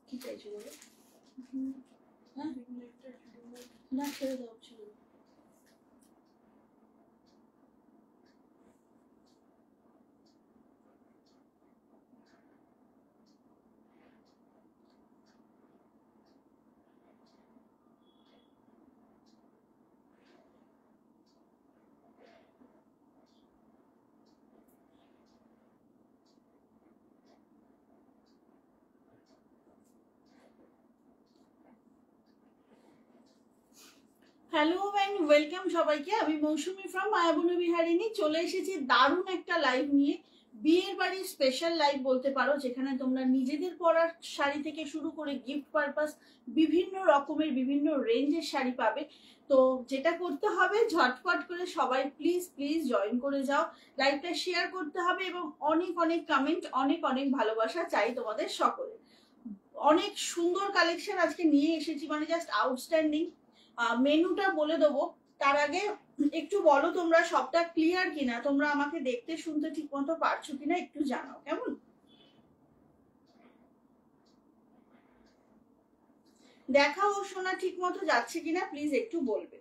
কি চাইছো বলো? হ্যাঁ না ছেড়ে দাও ছেড়ে দাও। হ্যালো এন্ড ওয়েলকাম সবাইকে। আমি মৌসুমী ফ্রম মায়াবনী বিহারিণী চলে এসেছি দারুণ একটা লাইভ নিয়ে। বিয়ের বাড়ির স্পেশাল লাইভ বলতে পারো, যেখানে তোমরা নিজেদের পরার শাড়ি থেকে শুরু করে গিফট পারপাস বিভিন্ন রকমের বিভিন্ন রেঞ্জের শাড়ি পাবে। তো যেটা করতে হবে, ঝটপট করে সবাই প্লিজ প্লিজ জয়েন করে যাও, লাইভটা শেয়ার করতে হবে এবং অনেক অনেক কমেন্ট, অনেক অনেক ভালোবাসা চাই তোমাদের সকলে। অনেক সুন্দর কালেকশন আজকে নিয়ে এসেছি, মানে জাস্ট আউটস্ট্যান্ডিং। মেনুটা বলে দেবো তার আগে একটু বলো তোমরা সবটা ক্লিয়ার কিনা, তোমরা আমাকে দেখতে শুনতে ঠিক মতো পারছো কিনা একটু জানাও, কেমন? দেখা ও শোনা ঠিক মতো যাচ্ছে কিনা প্লিজ একটু বলবে।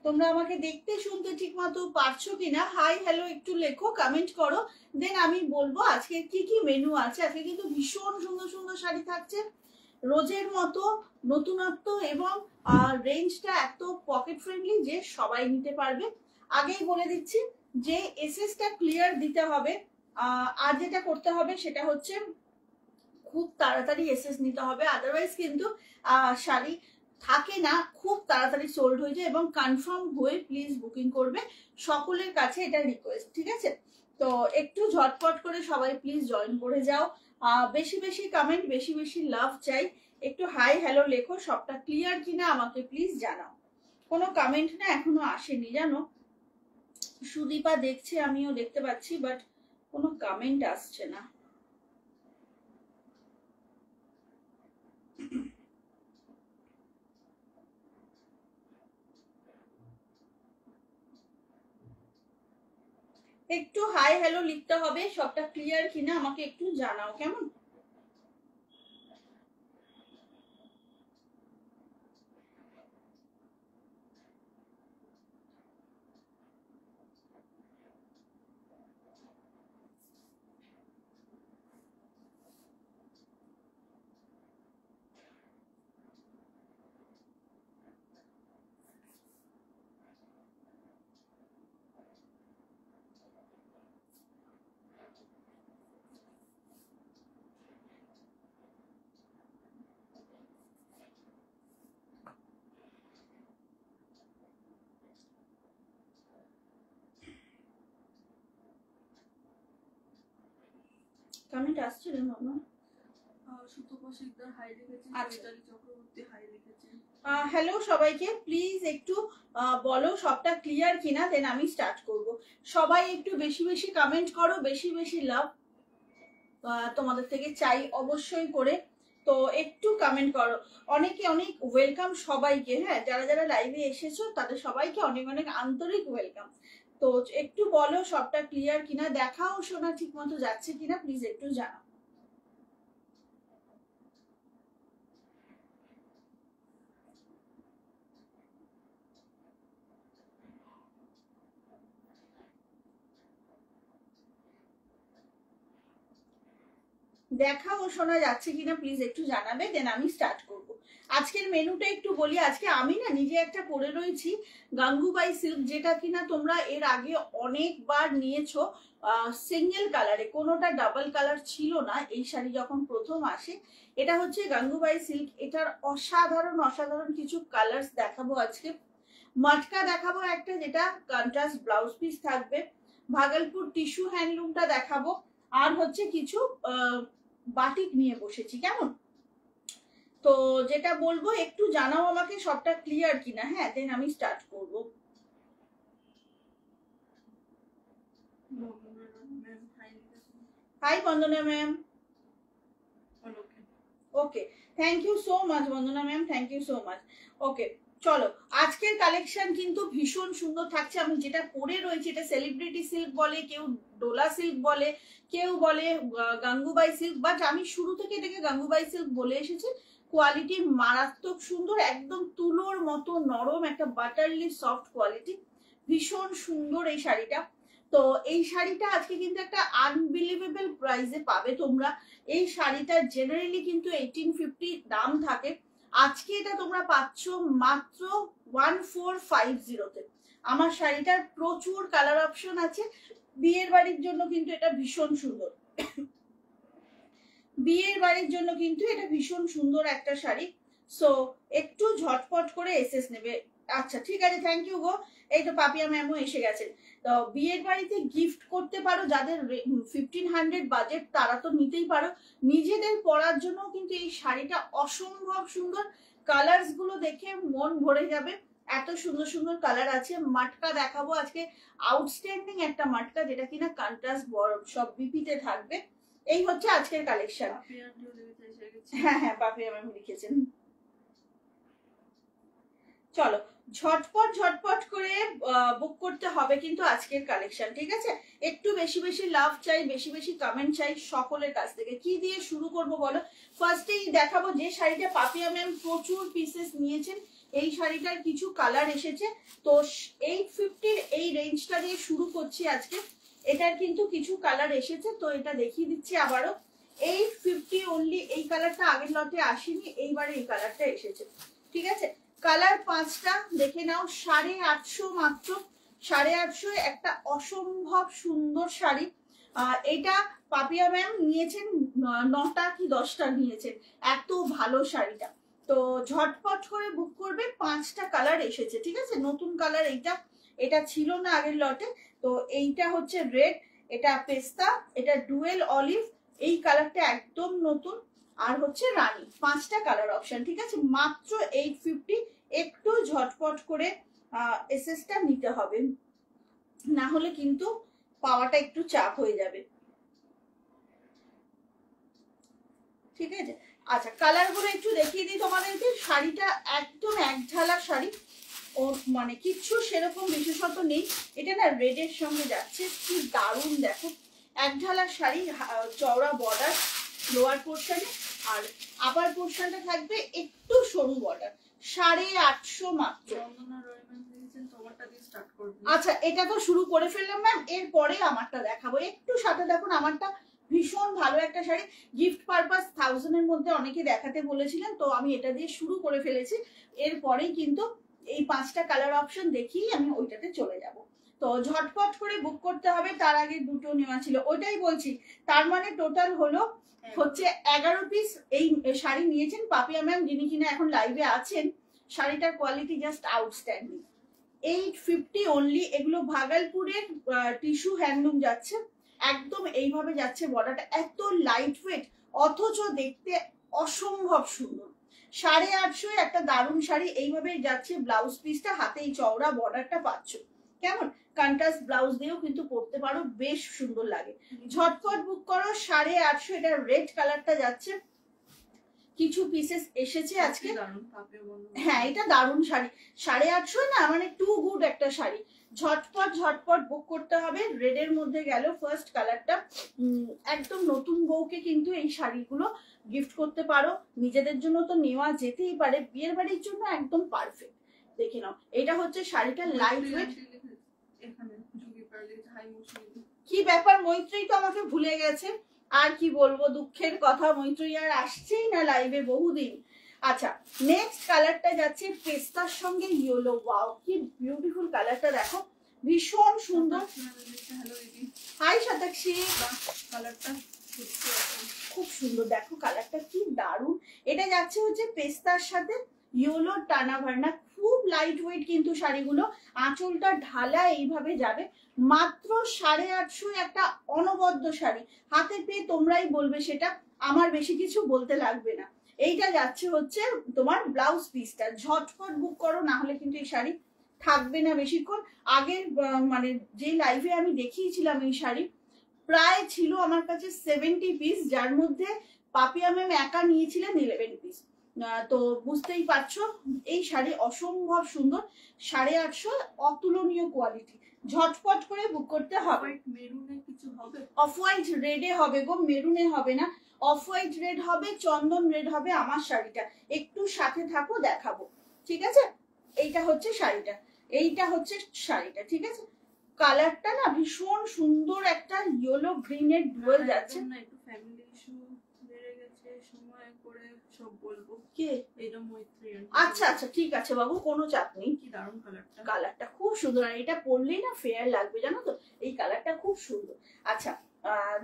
তোমরা আমাকে দেখতে শুনতে ঠিক মতো পারছো কিনা হাই হ্যালো একটু লেখো, কমেন্ট করো, দেন আমি বলবো আজকে কি কি মেনু আছে। আজকে কিন্তু ভীষণ সুন্দর সুন্দর শাড়ি থাকছে, রোজের মতো নতুনত্ব এবং রেঞ্জটা এত পকেট ফ্রেন্ডলি যে সবাই নিতে পারবে। আগেই বলে দিচ্ছি যে এসএসটা ক্লিয়ার দিতে হবে। আর যেটা করতে হবে সেটা হচ্ছে খুব তাড়াতাড়ি এসএস নিতে হবে, আদারওয়াইজ কিন্তু শাড়ি থাকে না, খুব তাড়াতাড়ি সোল্ড হয়ে যায়। এবং কনফার্ম হয়ে প্লিজ বুকিং করবে, সকলের কাছে এটা রিকোয়েস্ট, ঠিক আছে? তো একটু ঝটপট করে সবাই প্লিজ জয়েন করে যাও। বেশি বেশি কমেন্ট, বেশি বেশি লাভ চাই। একটু হাই হ্যালো লেখো, সবটা ক্লিয়ার কিনা আমাকে প্লিজ জানাও। কোনো কমেন্ট না এখনো আসেনি জানো, সুদীপা দেখছে, আমিও দেখতে পাচ্ছি, বাট কোনো কমেন্ট আসছে না। একটু হাই হ্যালো লিখতে হবে, সবটা ক্লিয়ার কিনা আমাকে একটু জানাও, কেমন? কমেন্ট আসছে রে মামা। হ্যালো সবাইকে, প্লিজ একটু বলো সবটা ক্লিয়ার কিনা, দেন আমি স্টার্ট করব। সবাই একটু বেশি বেশি কমেন্ট করো, বেশি বেশি লাভ তোমাদের থেকে চাই অবশ্যই করে। তো একটু কমেন্ট করো, অনেকে অনেক ওয়েলকাম সবাইকে। হ্যাঁ, যারা যারা লাইভে এসেছো তাদের সবাইকে অনেক অনেক আন্তরিক ওয়েলকাম। তো একটু বলো সবটা ক্লিয়ার কিনা, দেখাও শোনা ঠিক মতো যাচ্ছে কিনা প্লিজ একটু জানাও। দেখা ও শোনা যাচ্ছে কিনা প্লিজ একটু জানাবে, দেন আমি স্টার্ট করব। আজকের মেনুটা একটু বলি। আজকে আমি না নিজে একটা পরে রয়েছি গাঙ্গুবাই সিল্ক, যেটা কিনা তোমরা এর আগে অনেকবার নিয়েছো সিঙ্গেল কালারে, কোনোটা ডাবল কালার ছিল না এই শাড়ি যখন প্রথম আসে। এটা হচ্ছে গাঙ্গুবাই সিল্ক, এটার অসাধারণ অসাধারণ কিছু কালার্স দেখাবো আজকে। মটকা দেখাবো একটা, যেটা কন্ট্রাস্ট ব্লাউজ পিস থাকবে। ভাগলপুর টিস্যু হ্যান্ডলুমটা দেখাবো, আর হচ্ছে কিছু বাটিক নিয়ে বসেছি। কেমন? তো যেটা বলবো একটু জানাও আমাকে সবটা ক্লিয়ার কিনা, হ্যাঁ, দেন আমি স্টার্ট করব। Hi Bandana ma'am. Okay, thank you so much Bandana ma'am, thank you so much. Okay চলো, আজকের কালেকশন কিন্তু ভীষণ সুন্দর থাকছে। আমি যেটা পরে রয়েছি এটা সেলিব্রিটি সিল্ক বলে, কেউ ডোলা সিল্ক বলে, কেউ বলে গাঙ্গুবাই সিল্ক, বাট আমি শুরু থেকে এটাকে গাঙ্গুবাই সিল্ক বলে এসেছি। কোয়ালিটি মারাত্মক সুন্দর, একদম তুলোর মতো নরম, একটা বাটারলি সফট কোয়ালিটি, ভীষণ সুন্দর এই শাড়িটা। তো এই শাড়িটা আজকে কিন্তু একটা আনবিলিভেবল প্রাইসে পাবে তোমরা। এই শাড়িটা জেনারেলি কিন্তু 1850 দাম থাকে, আজকে এটা তোমরা পাচ্ছ মাত্র 1450-তে। আমার শাড়িটার প্রচুর কালার অপশন আছে, বিয়ের বাড়ির জন্য কিন্তু এটা ভীষণ সুন্দর। বিয়ের বাড়ির জন্য কিন্তু এটা ভীষণ সুন্দর একটা শাড়ি। সো একটু ঝটপট করে এসএস নেবে। আচ্ছা ঠিক আছে, থ্যাংক ইউ গো। এই তো পাপিয়া ম্যামও এসে গেছেন। তো বিয়ের বাড়িতে গিফট করতে পারো, যাদের 1500 বাজেট তারা তো নিতেই পারো। নিজেদের পরার জন্য কিন্তু এই শাড়িটা অসম্ভব সুন্দর, কালার্স গুলো দেখে মন ভরে যাবে, এত সুন্দর সুন্দর কালার আছে। মাটকা দেখাবো আজকে, আউটস্ট্যান্ডিং একটা মাটকা, যেটা কিনা কন্ট্রাস্ট সব বিপিতে থাকবে। এই হচ্ছে আজকের কালেকশন। হ্যাঁ হ্যাঁ, পাপিয়া ম্যাম লিখেছেন। চলো ঝটপট ঝটপট করে বুক করতে হবে কিন্তু আজকের কালেকশন, ঠিক আছে? একটু বেশি বেশি লাভ চাই, বেশি বেশি কমেন্ট চাই সকলের কাছ থেকে। কি দিয়ে শুরু করব বলো? ফার্স্টেই দেখাবো যে শাড়িটা পাপিয়া ম্যাম প্রচুর পিসেস নিয়েছেন, এই শাড়িটার কিছু কালার এসেছে। তো 850 এই রেঞ্জটা দিয়ে শুরু করছি আজকে। এটার কিন্তু কিছু কালার এসেছে, তো এটা দেখিয়ে দিচ্ছি আবারও। 850 অনলি, এই কালারটা আগের লটে আসেনি, এইবারে এই কালারটা এসেছে, ঠিক আছে? কালার 5টা দেখে নাও, 850 মাত্র, 850 একটা অসম্ভব সুন্দর শাড়ি। এটা পাপিয়া ম্যাম নিয়েছেন 9টা কি 10টা নিয়েছেন, এত ভালো শাড়িটা। তো ঝটপট করে বুক করবে, 5টা কালার এসেছে, ঠিক আছে? নতুন কালার এইটা, এটা ছিল না আগের লটে। তো এইটা হচ্ছে রেড, এটা পেস্তা, এটা ডুয়েল অলিভ, এই কালারটা একদম নতুন, আর হচ্ছে রানী। 5টা কালার অপশন, ঠিক আছে? মাত্র 850। একটু ঝটপট করে এসএসটা নিতে হবে, না হলে কিন্তু পাওয়াটা একটু চাপ হয়ে যাবে, ঠিক আছে? আচ্ছা কালার গুলো একটু দেখিয়ে দিই তোমাদেরকে। শাড়িটা একদম এক ঢালা শাড়ি, ও মানে কিচ্ছু সেরকম বিশেষত নেই। এটা না রেডের সঙ্গে যাচ্ছে, কি দারুণ দেখো, এক ঢালা শাড়ি, চওড়া বর্ডার লোয়ার পোর্শনে, আর আপার পোর্শনটা থাকবে একটু সরু বর্ডার। 850 মাত্র। আচ্ছা এটা তো শুরু করে ফেললাম ম্যাম, এরপরে আমারটা দেখাবো, একটু সাথে দেখুন। আমারটা ভীষণ ভালো একটা শাড়ি, গিফট পারপাস 1000 এর মধ্যে অনেকে দেখাতে বলেছিলেন, তো আমি এটা দিয়ে শুরু করে ফেলেছি। এরপরেই কিন্তু এই 5টা কালার অপশন দেখিয়ে আমি ওইটাতে চলে যাব। তো ঝটপট করে বুক করতে হবে, তার আগে দুটো নেওয়া ছিল, ওইটাই বলছি। তার মানে টোটাল হলো হচ্ছে 11 পিস এই শাড়ি নিয়েছেন পাপিয়া ম্যাম, যিনি কিনা এখন লাইভে আছেন। শাড়িটার কোয়ালিটি জাস্ট আউটস্ট্যান্ডিং। 850 অনলি। এগুলো ভাগলপুরের টিস্যু হ্যান্ডলুম যাচ্ছে, একদম এইভাবে যাচ্ছে বর্ডারটা, এত লাইট ওয়েট অথচ দেখতে অসম্ভব সুন্দর। 850 একটা দারুণ শাড়ি, এইভাবে যাচ্ছে। ব্লাউজ পিসটা হাতেই চওড়া বর্ডারটা পাচ্ছ, কেমন? কন্ট্রাস্ট ব্লাউজ দিয়েও কিন্তু পরতে পারো, বেশ সুন্দর লাগে। ঝটপট বুক করো। 850 এটা রেড কালারটা যাচ্ছে, কিছু পিসেস এসেছে আজকে। হ্যাঁ এটা দারুণ শাড়ি, 850 না মানে টু গুড একটা শাড়ি। ঝটপট ঝটপট বুক করতে হবে। রেডের মধ্যে গেল ফার্স্ট কালারটা, একদম নতুন বউকে কিন্তু এই শাড়িগুলো গিফট করতে পারো, নিজেদের জন্য তো নেওয়া যেতেই পারে, বিয়ের বাড়ির জন্য একদম পারফেক্ট। দেখে নাও, এটা হচ্ছে শাড়িটা লাইট ওয়েট। কি ব্যাপার, মৈত্রী তো আমাকে ভুলে গেছে। আর কি বলবো, দুঃখের কথা, মৈত্রী আর আসছেই না লাইভে বহুদিন। আচ্ছা, নেক্সট কালারটা যাচ্ছে পেস্তার সঙ্গে ইয়েলো। ওয়াও, কি বিউটিফুল কালারটা দেখো, ভীষণ সুন্দর। হাই শতাক্ষী, কালারটা খুব সুন্দর, দেখো কালারটা কি দারুণ। এটা যাচ্ছে হচ্ছে পেস্তার সাথে ইয়েলো টানা ভার্না, খুব লাইট ওয়েট কিন্তু শাড়িগুলো। আঁচলটা ঢালা এইভাবে যাবে, মাত্র 850 একটা অনবদ্য শাড়ি। হাতে পেয়ে তোমরাই বলবে সেটা, আমার বেশি কিছু বলতে লাগবে না। এইটা যাচ্ছে হচ্ছে তোমার ব্লাউজ পিসটা, ঝটপট বুক করো, না হলে কিন্তু এই শাড়ি থাকবে না বেশিক্ষণ। আগের মানে যে লাইভে আমি দেখিয়েছিলাম এই শাড়ি, প্রায় ছিল আমার কাছে 70 পিস, যার মধ্যে পাপিয়া ম্যাম একা নিয়েছিলেন 11 পিস। তো বুঝতেই পারছো এই শাড়ি অসম্ভব সুন্দর, 850, অতুলনীয় কোয়ালিটি। ঝটপট করে বুক করতে হবে। মেরুনে কিছু হবে, অফ হোয়াইট রেডে হবে গো, মেরুনে হবে না। অফ হোয়াইট রেড হবে, চন্দন রেড হবে আমার শাড়িটা। একটু সাথে থাকো, দেখাবো, ঠিক আছে? এইটা হচ্ছে শাড়িটা, এইটা হচ্ছে শাড়িটা, ঠিক আছে? কালারটা না ভীষণ সুন্দর, একটা ইয়েলো গ্রিনের ডুয়েল যাচ্ছে না। একটু ফ্যামিলি ইস্যু বেড়ে গেছে, সময় করে সব বলবো। কে এটা মৈত্রী। আচ্ছা আচ্ছা, ঠিক আছে বাবু, কোনো চাপ নেই। কি দারুণ কালারটা, কালারটা খুব সুন্দর, আর এটা পরলেই না ফেয়ার লাগবে, জানো তো? এই কালারটা খুব সুন্দর। আচ্ছা,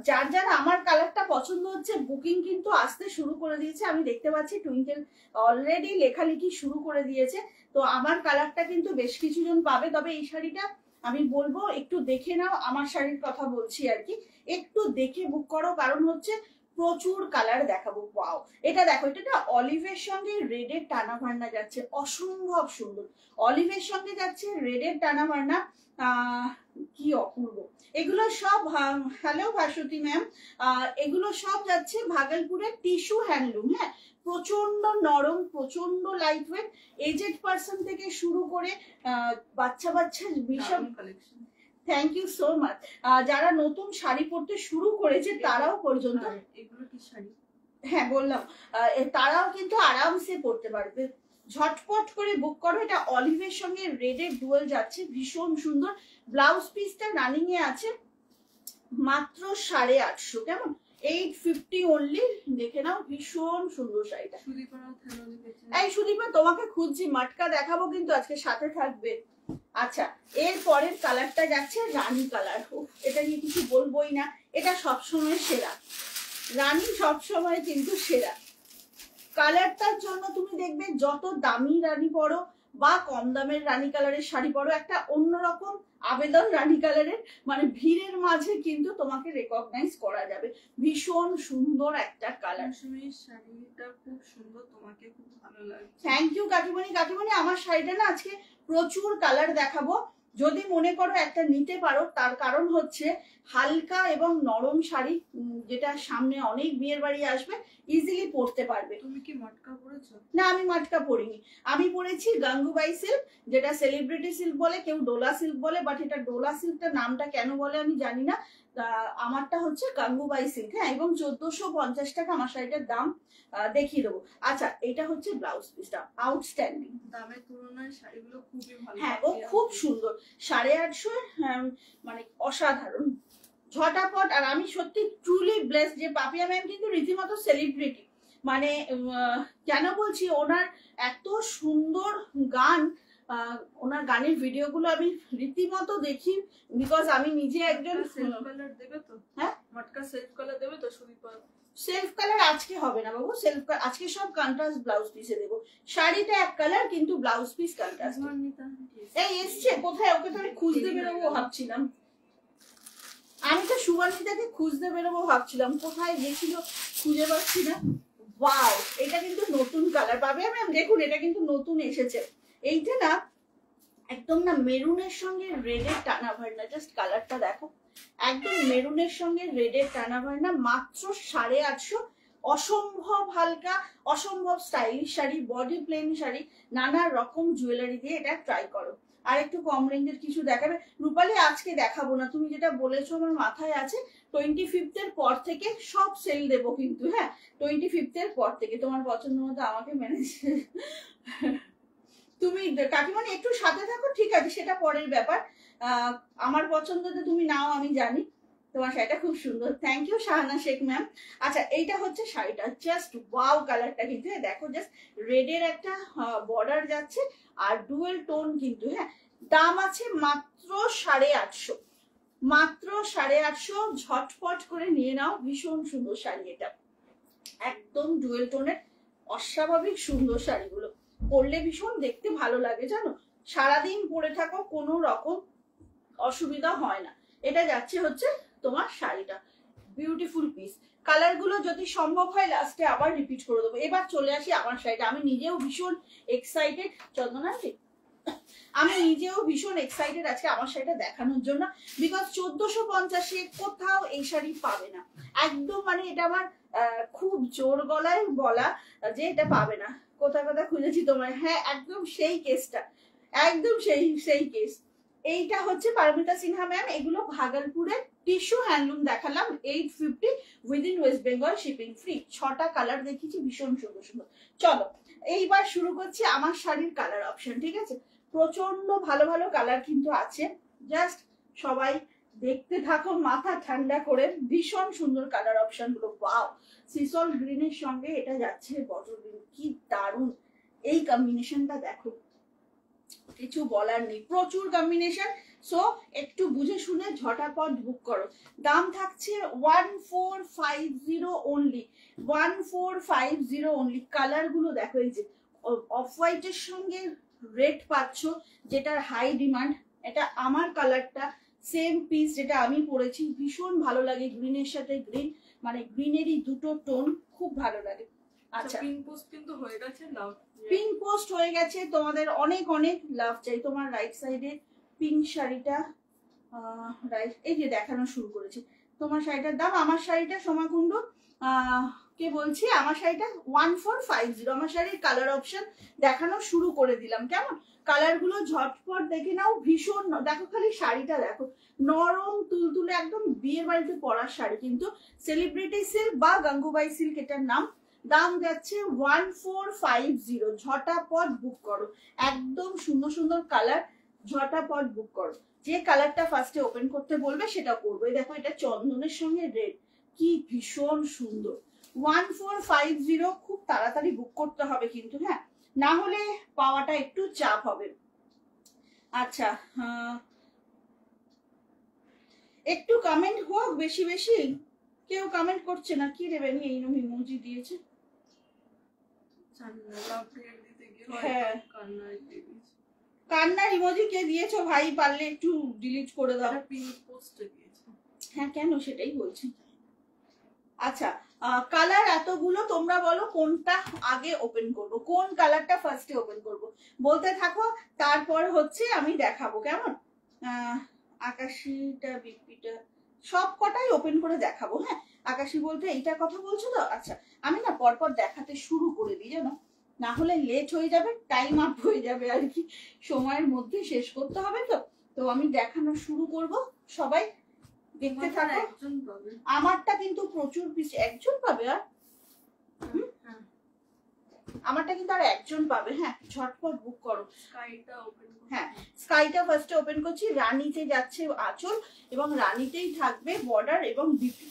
যার যার আমার কালারটা পছন্দ হচ্ছে, বুকিং কিন্তু আসতে শুরু করে দিয়েছে। আমি দেখতে পাচ্ছি টুইঙ্কেল অলরেডি লেখালেখি শুরু করে দিয়েছে। তো আমার কালারটা কিন্তু বেশ কিছুজন পাবে। তবে এই শাড়িটা আমি বলবো একটু দেখে নাও, আমার শাড়ির কথা বলছি আর কি, একটু দেখে বুক করো, কারণ হচ্ছে প্রচুর কালার দেখাবো। ওয়াও, এটা দেখো, এটা না অলিভের সঙ্গে রেডের টানা ভান্না যাচ্ছে, অসম্ভব সুন্দর। অলিভের সঙ্গে যাচ্ছে রেডের টানা ভান্না, কি অপূর্ব। এগুলো সব, হ্যালো ভাস্বতী ম্যাম, এগুলো সব যাচ্ছে ভাগলপুরের টিস্যু হ্যান্ডলুম। হ্যাঁ, প্রচন্ড নরম, প্রচন্ড লাইট ওয়েট, এজেড পার্সন থেকে শুরু করে বাচ্চা বাচ্চা বিশাল collection. Thank you so much. যারা নতুন শাড়ি পরতে শুরু করেছে তারাও পর্যন্ত, এগুলো কি শাড়ি? হ্যাঁ বললাম, তারাও কিন্তু আরামসে পরতে পারবে। ঝটপট করে বুক করো। এটা অলিভের সঙ্গে রেডের ডুয়েল যাচ্ছে, ভীষণ সুন্দর। ব্লাউজ পিসটা রানিং এ আছে মাত্র 850, কেমন? 850 অনলি, দেখে নাও, ভীষণ সুন্দর শাড়িটা। এই সুদীপা, তোমাকে খুঁজছি, মাটকা দেখাবো কিন্তু আজকে, সাথে থাকবে। আচ্ছা, এর পরের কালারটা যাচ্ছে রানী কালার। এটা নিয়ে কিছু বলবোই না, এটা সবসময় সেরা, রানী সবসময় কিন্তু সেরা। কালারটার জন্য তুমি দেখবে যত দামি রানী পরো বা কম দামের রানী কালারের শাড়ি পরো, একটা অন্যরকম আবেদন রানী কালারের, মানে ভিড়ের মাঝে কিন্তু তোমাকে রেকগনাইজ করা যাবে। ভীষণ সুন্দর একটা কালার। শাড়িটা খুব সুন্দর, তোমাকে খুব ভালো লাগছে। Thank you কাকিমণি। কাকিমণি, আমার শাড়িটা না আজকে প্রচুর কালার দেখাবো, যদি মনে করো একটা নিতে পারো। তার কারণ হচ্ছে হালকা এবং নরম শাড়ি, যেটা সামনে অনেক বিয়ের বাড়ি আসবে, ইজিলি পরতে পারবে। তুমি কি মটকা পরেছো? না, আমি মটকা পরিনি, আমি পরেছি গাঙ্গুবাই সিল্ক, যেটা সেলিব্রিটি সিল্ক বলে, কেউ ডোলা সিল্ক বলে, বাট এটা ডোলা সিল্কটা নামটা কেন বলে আমি জানি না। আমারটা হচ্ছে গাঙ্গুবাই সিল্ক। হ্যাঁ, এবং 1450 টাকা আমার শাড়িটার দাম, দেখিয়ে দেবো। আচ্ছা, এটা হচ্ছে ব্লাউজ পিসটা, আউটস্ট্যান্ডিং, দামের তুলনায় শাড়িগুলো খুবই ভালো। হ্যাঁ ও খুব সুন্দর, 850, মানে অসাধারণ, ঝটাপট। আর আমি সত্যি ট্রুলি ব্লেস যে পাপিয়া ম্যাম কিন্তু রীতিমতো সেলিব্রিটি, মানে কেন বলছি, ওনার এত সুন্দর গান, ওনার গানের ভিডিওগুলো আমি রীতিমতো দেখি, বিকজ আমি নিজে একজন। সেলফ কালার দেবে তো? হ্যাঁ, মটকা সেলফ কালার দেবে তো? সুদীপা, সেলফ কালার আজকে হবে না বাবু, আজকে সব কন্ট্রাস্ট ব্লাউজ পিসে দেবো। শাড়িটা এক কালার, কিন্তু ব্লাউজ পিস কন্ট্রাস্ট। এই এসছে কোথায়? ওকে তো আমি খুঁজতে বেরোবো ভাবছিলাম, আমি তো সুবর্ণিতাকে খুঁজতে বেরোবো ভাবছিলাম, কোথায় গেছিল খুঁজে পাচ্ছি না। ওয়াও, এটা কিন্তু নতুন কালার পাবে ম্যাম, দেখুন এটা কিন্তু নতুন এসেছে। এইটা না একদম না মেরুনের সঙ্গে রেডের টানা ভার্না, জাস্ট কালারটা দেখো, একদম মেরুনের সঙ্গে রেডের টানা ভার্না, মাত্র 850। অসম্ভব হালকা, অসম্ভব stylish sari, body plain sari, নানা রকম জুয়েলারি দিয়ে এটা ট্রাই করো। আর একটু কম রেঞ্জের কিছু দেখাবে রূপালী, আজকে দেখাবো না, তুমি যেটা বলেছো আমার মাথায় আছে। 25th এর পর থেকে সব সেল দেবো কিন্তু, হ্যাঁ 25th এর পর থেকে তোমার পছন্দ মতো আমাকে ম্যানেজ। তুমি কাকিমণি একটু সাথে থাকো, ঠিক আছে, সেটা পরের ব্যাপার। আমার পছন্দতে তুমি নাও আমি জানি, তোমার শাড়িটা খুব সুন্দর, thank you Shahana Sheikh ma'am. আচ্ছা এইটা হচ্ছে শাড়িটা, জাস্ট ওয়াও কালারটা কিন্তু, দেখো জাস্ট রেডের একটা বর্ডার যাচ্ছে আর ডুয়েল টোন কিন্তু। হ্যাঁ, দাম আছে মাত্র 850, মাত্র 850, ঝটপট করে নিয়ে নাও। ভীষণ সুন্দর শাড়ি, এটা একদম ডুয়েল টোনের অস্বাভাবিক সুন্দর শাড়িগুলো, পরলে ভীষণ দেখতে ভালো লাগে জানো, সারাদিন পরে থাকো কোনো রকম অসুবিধা হয় না। এটা যাচ্ছে হচ্ছে তোমার শাড়িটা, বিউটিফুল পিস। কালার গুলো যদি সম্ভব হয় লাস্টে আবার রিপিট করে দেবো। এবার চলে আসি আমার শাড়িটা, আমি নিজেও ভীষণ এক্সাইটেড, চন্দনা আমি নিজেও ভীষণ এক্সাইটেড আজকে আমার শাড়িটা দেখানোর জন্য, বিকজ 1450-এ কোথাও এই শাড়ি পাবে না একদম। মানে এটা আমার খুব জোর গলায় বলা যে এটা পাবে না, কোথায় কোথায় খুঁজেছি তোমার। হ্যাঁ একদম সেই কেসটা, একদম সেই কেস। এইটা হচ্ছে পারমিতা সিনহা ম্যাম, এগুলো ভাগলপুরের টিস্যু হ্যান্ডলুম দেখালাম, 850 within West Bengal, shipping free. 6টা কালার দেখিয়েছি, ভীষণ সুন্দর সুন্দর। চলো এইবার শুরু করছি আমার শাড়ির কালার অপশন, ঠিক আছে? প্রচন্ড ভালো ভালো কালার কিন্তু আছে, জাস্ট সবাই দেখতে থাকো মাথা ঠান্ডা করে। ভীষণ সুন্দর কালার অপশন গুলো, ওয়াও। সিসল গ্রিনের সঙ্গে এটা যাচ্ছে বটল গ্রিন, কি দারুণ এই কম্বিনেশনটা, দেখো কিছু বলার নেই, প্রচুর কম্বিনেশন। সো একটু বুঝে শুনে ঝটাপট বুক করো। দাম থাকছে 1450 অনলি, 1450 অনলি। কালার গুলো দেখো, এই যে অফ হোয়াইটের সঙ্গে রেড পাচ্ছ, যেটার হাই ডিমান্ড। এটা আমার কালারটা, সেম পিস যেটা আমি পরেছি, ভীষণ ভালো লাগে। গ্রিনের সাথে গ্রিন, মানে গ্রিনেরই দুটো টোন, খুব ভালো লাগে। আচ্ছা পিঙ্ক পোস্ট কিন্তু হয়ে গেছে, লাভ পিঙ্ক পোস্ট হয়ে গেছে, তোমাদের অনেক অনেক লাভ চাই। তোমার রাইট সাইডে পিঙ্ক শাড়িটা, রাইট এই যে দেখানো শুরু করেছি। তোমার শাড়িটার দাম, আমার শাড়িটা সোমাকুণ্ড কে বলছি, আমার শাড়িটা 1450। আমার শাড়ির কালার অপশন দেখানো শুরু করে দিলাম, কেমন? কালার গুলো ঝটপট দেখে নাও, ভীষণ। দেখো খালি শাড়িটা দেখো, নরম তুলতুলে, একদম বিয়ে বাড়িতে পরার শাড়ি কিন্তু। সেলিব্রিটি সিল্ক বা গাঙ্গুবাই সিল্ক এটার নাম। দাম যাচ্ছে 1450, ঝটাপট বুক করো। একদম সুন্দর সুন্দর কালার, ঝটাপট বুক করো। যে কালারটা ফার্স্টে ওপেন করতে বলবে সেটা করবো। দেখো এটা চন্দনের সঙ্গে রেড, কি ভীষণ সুন্দর। 1450, খুব তাড়াতাড়ি বুক করতে হবে কিন্তু, হ্যাঁ, না হলে পাওয়াটা একটু চাপ হবে। আচ্ছা একটু কমেন্ট হোক বেশি বেশি, কেউ কমেন্ট করছে না, কি দেবেন এই ইমোজি দিয়েছে। হ্যাঁ কান্নার ইমোজি কে দিয়েছো ভাই, পারলে একটু ডিলিট করে দাও। পিঙ্ক পোস্ট দিয়েছে। হ্যাঁ কেন, সেটাই বলছি। আচ্ছা কালার এতগুলো, তোমরা বলো কোনটা আগে ওপেন করব, কোন কালারটা ফার্স্টে ওপেন করব, বলতে থাকো। তারপর হচ্ছে আমি দেখাবো, কেমন? আকাশিটা, বিপিটা, সব কটাই ওপেন করে দেখাবো। হ্যাঁ আকাশি বলতে এইটার কথা বলছো তো? আচ্ছা আমি না পরপর দেখাতে শুরু করে দিই জানো, না হলে লেট হয়ে যাবে, টাইম আপ হয়ে যাবে আর কি, সময়ের মধ্যে শেষ করতে হবে। তো আমি দেখানো শুরু করব, সবাই দেখতে থাকো। আমারটা কিন্তু প্রচুর পিস, একজন পাবে, আর আমারটা কিন্তু আর একজন পাবে। হ্যাঁ ঝটপট বুক করো। হ্যাঁ স্কাইটা ফার্স্টে ওপেন করছি, রানীতে যাচ্ছে আঁচল এবং রানীতেই থাকবে বর্ডার এবং বিপি।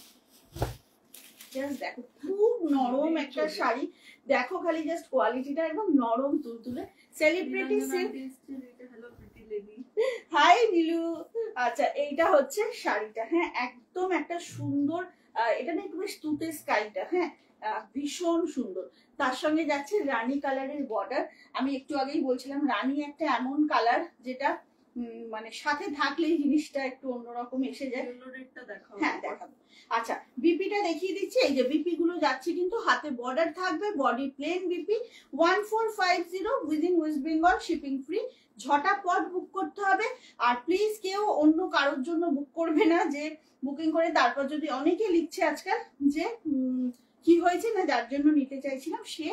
জাস্ট দেখো খুব নরম একটা শাড়ি, দেখো খালি জাস্ট কোয়ালিটিটা একদম নরম তুলতুলে। Celebrity silk, hi Nilu. আচ্ছা এইটা হচ্ছে শাড়িটা, হ্যাঁ একদম একটা সুন্দর, এটা না একটু বেশ তুতে স্কাইটা, হ্যাঁ ভীষণ সুন্দর। তার সঙ্গে যাচ্ছে রানী কালারের বর্ডার। আমি একটু আগেই বলছিলাম রানী একটা এমন কালার যেটা মানে সাথে থাকলেই জিনিসটা একটু অন্যরকম এসে যায়। হ্যাঁ দেখাবো। আচ্ছা বিপিটা দেখিয়ে দিচ্ছি, এই যে বিপি গুলো যাচ্ছে কিন্তু হাতে বর্ডার থাকবে, body plain BP. 1450 within West Bengal, shipping free. ঝটাপট বুক করতে হবে। আর প্লিজ কেউ অন্য কারোর জন্য বুক করবে না, যে বুকিং করে তারপর যদি, অনেকে লিখছে আজকাল যে কি হয়েছে না, যার জন্য নিতে চাইছিলাম সে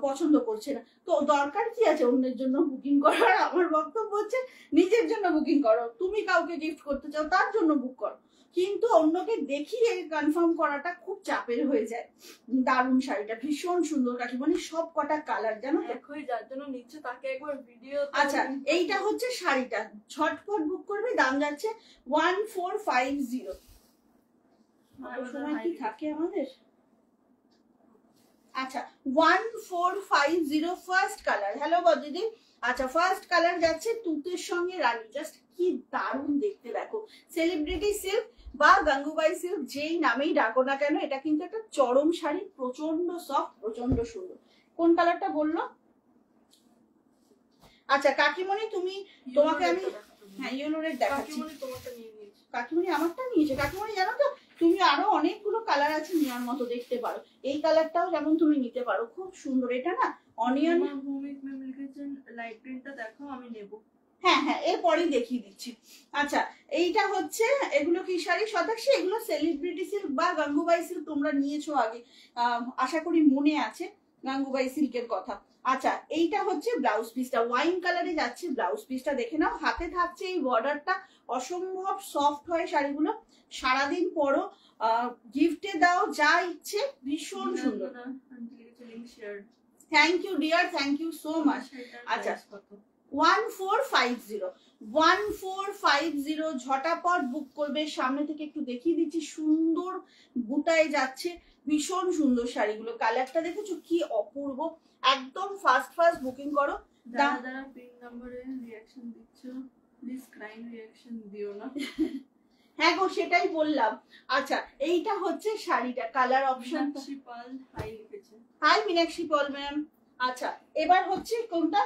পছন্দ করছে না, তো দরকার কি আছে অন্যের জন্য বুকিং করার? আমার বক্তব্য হচ্ছে নিজের জন্য বুকিং করো। তুমি কাউকে গিফট করতে চাও তার জন্য বুক করো, কিন্তু অন্যকে দেখিয়ে কনফার্ম করাটা খুব চাপের হয়ে যায়। দারুণ শাড়িটা, ভীষণ সুন্দর কাঠি, মানে সব কটা কালার জানো তো, যার জন্য নিচ্ছে তাকে একবার ভিডিও। আচ্ছা এইটা হচ্ছে শাড়িটা, ঝটপট বুক করবে। দাম যাচ্ছে 1450। সময় কি থাকে আমাদের? আচ্ছা 1450 ফার্স্ট কালার। হ্যালো দিদি। আচ্ছা ফার্স্ট কালার যাচ্ছে তুতের সঙ্গে রানী, জাস্ট কি দারুণ দেখতে দেখো। সেলিব্রিটি সিল্ক বা গাঙ্গুবাই সিল্ক যেই নামেই ডাকো না কেন, এটা কিন্তু একটা চরম শাড়ি, প্রচন্ড সফট, প্রচন্ড সুন্দর। কোন কালারটা বললো? আচ্ছা কাকিমণি তুমি, তোমাকে আমি হ্যাঁ ইয়েলো রেড দেখাচ্ছি। কাকিমণি আমারটা নিয়েছে। কাকিমণি জানো তো তুমি আরো অনেকগুলো কালার আছে নেওয়ার মতো, দেখতে পারো। এই কালারটাও যেমন তুমি নিতে পারো, খুব সুন্দর। এটা না অনিয়ন লাইট গ্রিনটা দেখো, আমি নেব। হ্যাঁ হ্যাঁ এরপরেই দেখিয়ে দিচ্ছি। আচ্ছা এইটা হচ্ছে, এগুলো কি শাড়ি শতাক্ষী? এগুলো সেলিব্রিটি সিল্ক বা গাঙ্গুবাই সিল্ক, তোমরা নিয়েছো আগে, আশা করি মনে আছে গাঙ্গুবাই সিল্কের কথা। আচ্ছা এইটা হচ্ছে ব্লাউজ পিসটা, ওয়াইন কালারে যাচ্ছে ব্লাউজ পিসটা, দেখে নাও। হাতে থাকছে এই বর্ডারটা, অসম্ভব সফট হয় শাড়িগুলো, সারাদিন পরো, গিফটে দাও, যা ইচ্ছে, ভীষণ সুন্দর। Thank you dear, thank you so much. আচ্ছা 1450 1450 ঝটাপট বুক করবে। সামনে থেকে একটু দেখিয়ে দিচ্ছি, সুন্দর বুটায় যাচ্ছে, ভীষণ সুন্দর শাড়িগুলো। কালারটা দেখেছো কি অপূর্ব, একদম ফাস্ট ফাস্ট বুকিং করো। যারা পিন নম্বরে রিঅ্যাকশন দিচ্ছ প্লিজ ক্রাইম রিঅ্যাকশন দিও না। হ্যাঁ গো সেটাই বললাম। আচ্ছা এইটা হচ্ছে শাড়িটা, কালার অপশন পাল হাই লিখেছে। হাই মীনাক্ষী পল ম্যাম। আচ্ছা এবার হচ্ছে কোনটা,